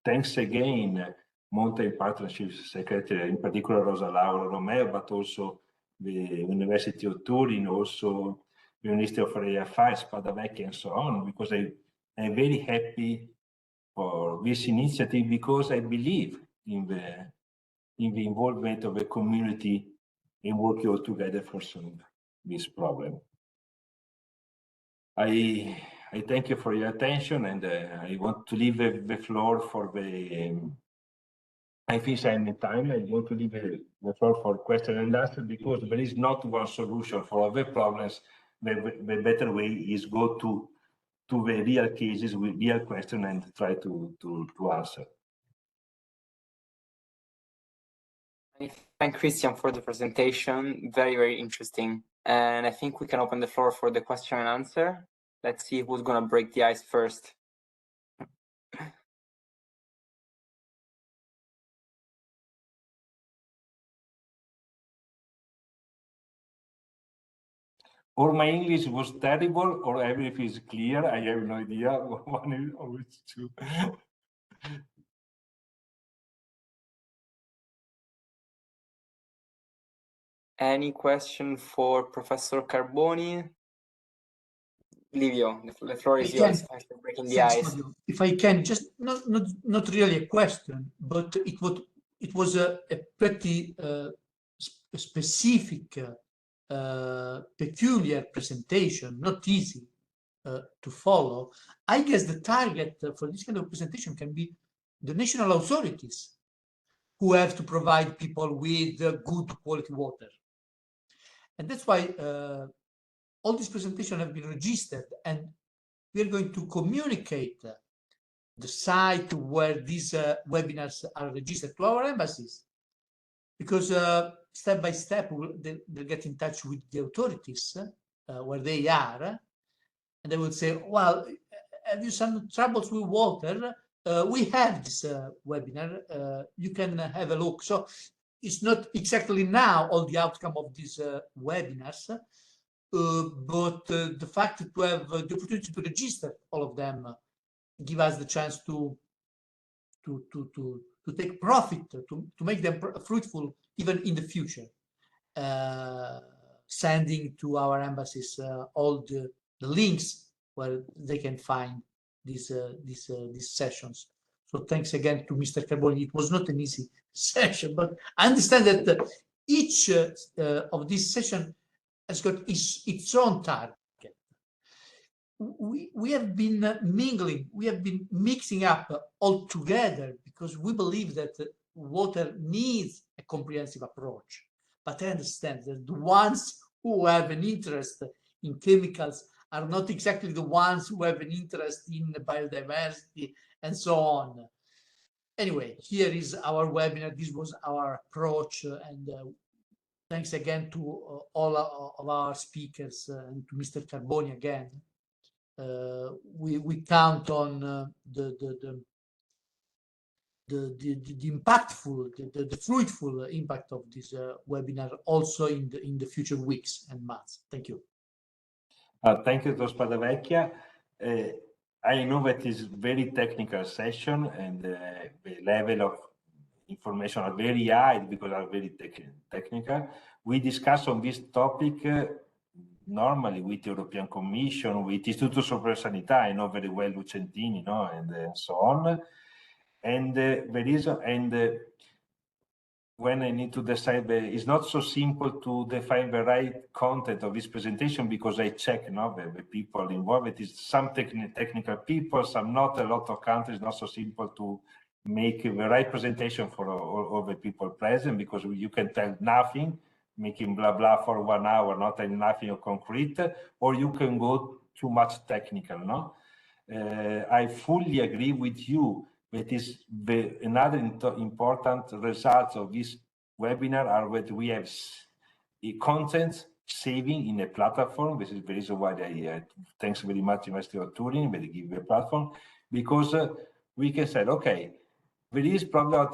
Thanks again, Mountain Partnerships Secretary, in particular Rosa Laura Romeo, but also the University of Turin, also the University of Area 5, Spadavecchia, and so on, because I'm very happy for this initiative, because I believe in the involvement of the community in working all together for solving this problem. I thank you for your attention, and I want to leave the floor for the, I think I'm in time, I want to leave the floor for question and answer, because there is not one solution for all the problems. The better way is go to the real cases with real question and try to answer. I thank Christian for the presentation, very, very interesting. And I think we can open the floor for the question and answer. Let's see who's gonna break the ice first. Or my English was terrible, or everything is clear. I have no idea one or which two. Any question for Professor Carboni? Livio, the floor is yours. Thanks for breaking the ice. If I can, just not really a question, but it was a pretty specific peculiar presentation, not easy to follow, I guess the target for this kind of presentation can be the national authorities who have to provide people with good quality water. And that's why all these presentations have been registered, and we are going to communicate the site where these webinars are registered to our embassies, because step by step they'll get in touch with the authorities where they are, and they will say, well, have you some troubles with water? We have this webinar, you can have a look. So it's not exactly now all the outcome of these webinars, but the fact to have the opportunity to register all of them give us the chance to take profit, to make them fruitful even in the future, sending to our embassies all the links where they can find these sessions. So thanks again to Mr. Carboni. It was not an easy session, but I understand that each of these sessions has got its own target. We have been mingling, we have been mixing up all together because we believe that water needs a comprehensive approach. But I understand that the ones who have an interest in chemicals are not exactly the ones who have an interest in biodiversity and so on. Anyway, here is our webinar. This was our approach, and thanks again to all of our speakers and to Mr. Carboni again. We count on the impactful, the fruitful impact of this webinar also in the future weeks and months. Thank you. Thank you, Dr. Spadavecchia. I know that is very technical session, and the level of information are very high because are very technical. We discuss on this topic normally with the European Commission, with Istituto Superiore Sanità, I know very well Lucentini, and so on. And there is, when I need to decide, it's not so simple to define the right content of this presentation because I check the people involved. It is some technical people, some not, a lot of countries, not so simple to make the right presentation for all the people present because you can tell nothing, making blah blah for 1 hour, not telling nothing concrete, or you can go too much technical. I fully agree with you. That is another important result of this webinar are that we have content saving in a platform. This is the reason why I thanks very much University of Turin that they give a platform, because we can say, okay, there is problem of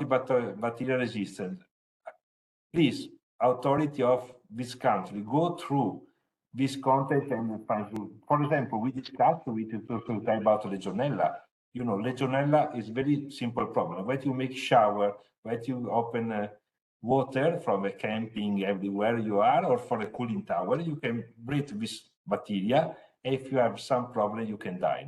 bacterial resistance. Please, authority of this country, go through this content and find. For example, we discussed about Legionella. Legionella is very simple problem. When you make shower, when you open water from a camping everywhere you are, or for a cooling tower, you can breathe this bacteria. If you have some problem, you can die.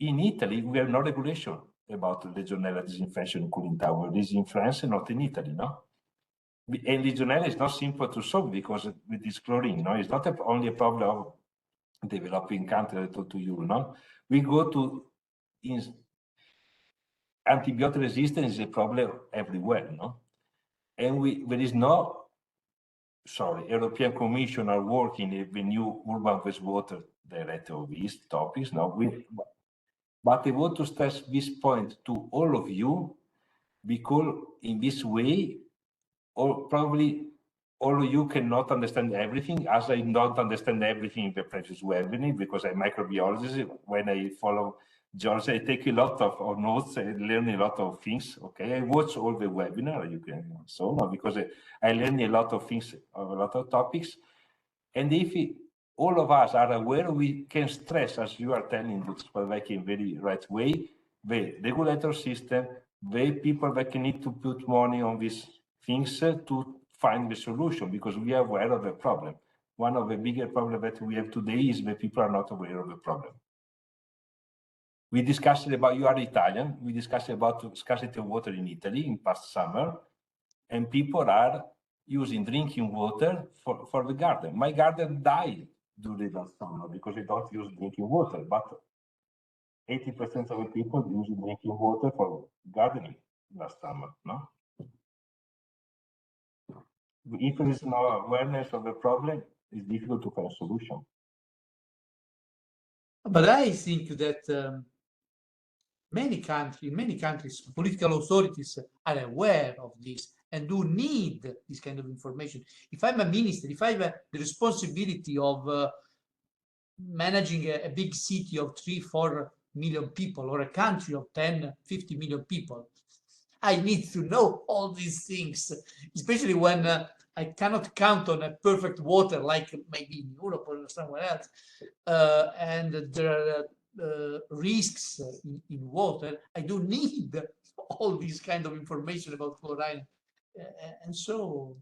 In Italy, we have no regulation about Legionella disinfection in cooling tower. This is in France and not in Italy. And Legionella is not simple to solve because with this chlorine, it's not only a problem of developing countries to you. We go to antibiotic resistance is a problem everywhere, and there is European Commission are working in the new urban wastewater directive of these topics. But I want to stress this point to all of you, because in this way, probably all of you cannot understand everything, as I don't understand everything in the previous webinar, because I'm microbiologist. When I follow George, I take a lot of notes, I learn a lot of things. Okay, I watch all the webinar, you can because I learn a lot of things, a lot of topics. And if all of us are aware, we can stress, as you are telling, in very right way, the regulator system, the people that need to put money on these things to find the solution, because we are aware of the problem. One of the bigger problems that we have today is that people are not aware of the problem. We discussed about, you are Italian, we discussed about scarcity of water in Italy in past summer, and people are using drinking water for the garden. My garden died during that summer because we don't use drinking water, but 80% of the people use drinking water for gardening last summer, no? If there is no awareness of the problem, it's difficult to find a solution. But I think that many countries, political authorities are aware of this and do need this kind of information. If I'm a minister, if I have the responsibility of managing a big city of 3-4 million people or a country of 10-50 million people, I need to know all these things, especially when I cannot count on a perfect water like maybe in Europe or somewhere else, and there are risks in water. I do need all this kind of information about fluoride, and so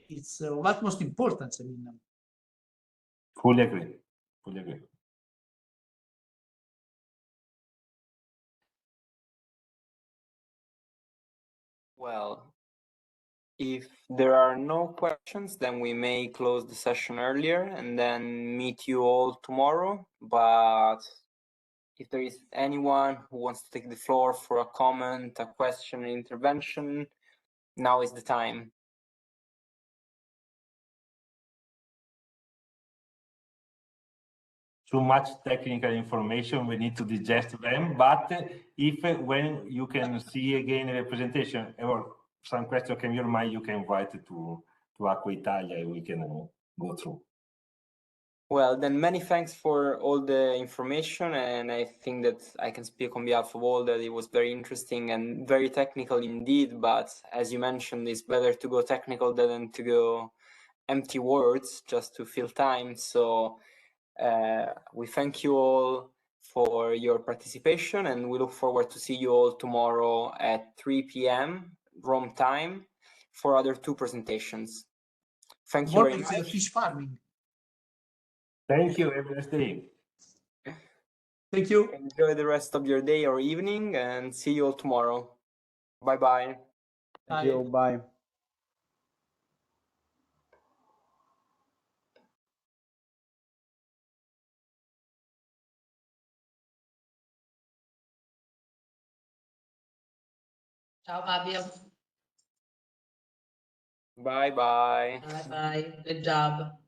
it's of utmost importance. I mean, Fully agree. Fully agree. Well, if there are no questions, then we may close the session earlier and then meet you all tomorrow. But if there is anyone who wants to take the floor for a comment, a question, an intervention, now is the time. Too much technical information, we need to digest them, but if when you can see again the presentation or some question came in your mind, you can invite it to Aqua Italia and we can go through. Well, then many thanks for all the information, and I think that I can speak on behalf of all that it was very interesting and very technical indeed, but as you mentioned, it's better to go technical than to go empty words just to fill time. So we thank you all for your participation, and we look forward to see you all tomorrow at 3 p.m. Rome time for other 2 presentations. Thank you very much. Fish farming. Thank you. Have a nice day. Thank you. Enjoy the rest of your day or evening, and see you all tomorrow. Bye-bye. Thank you. Bye. Ciao Fabio. Bye bye. Bye bye. Good job.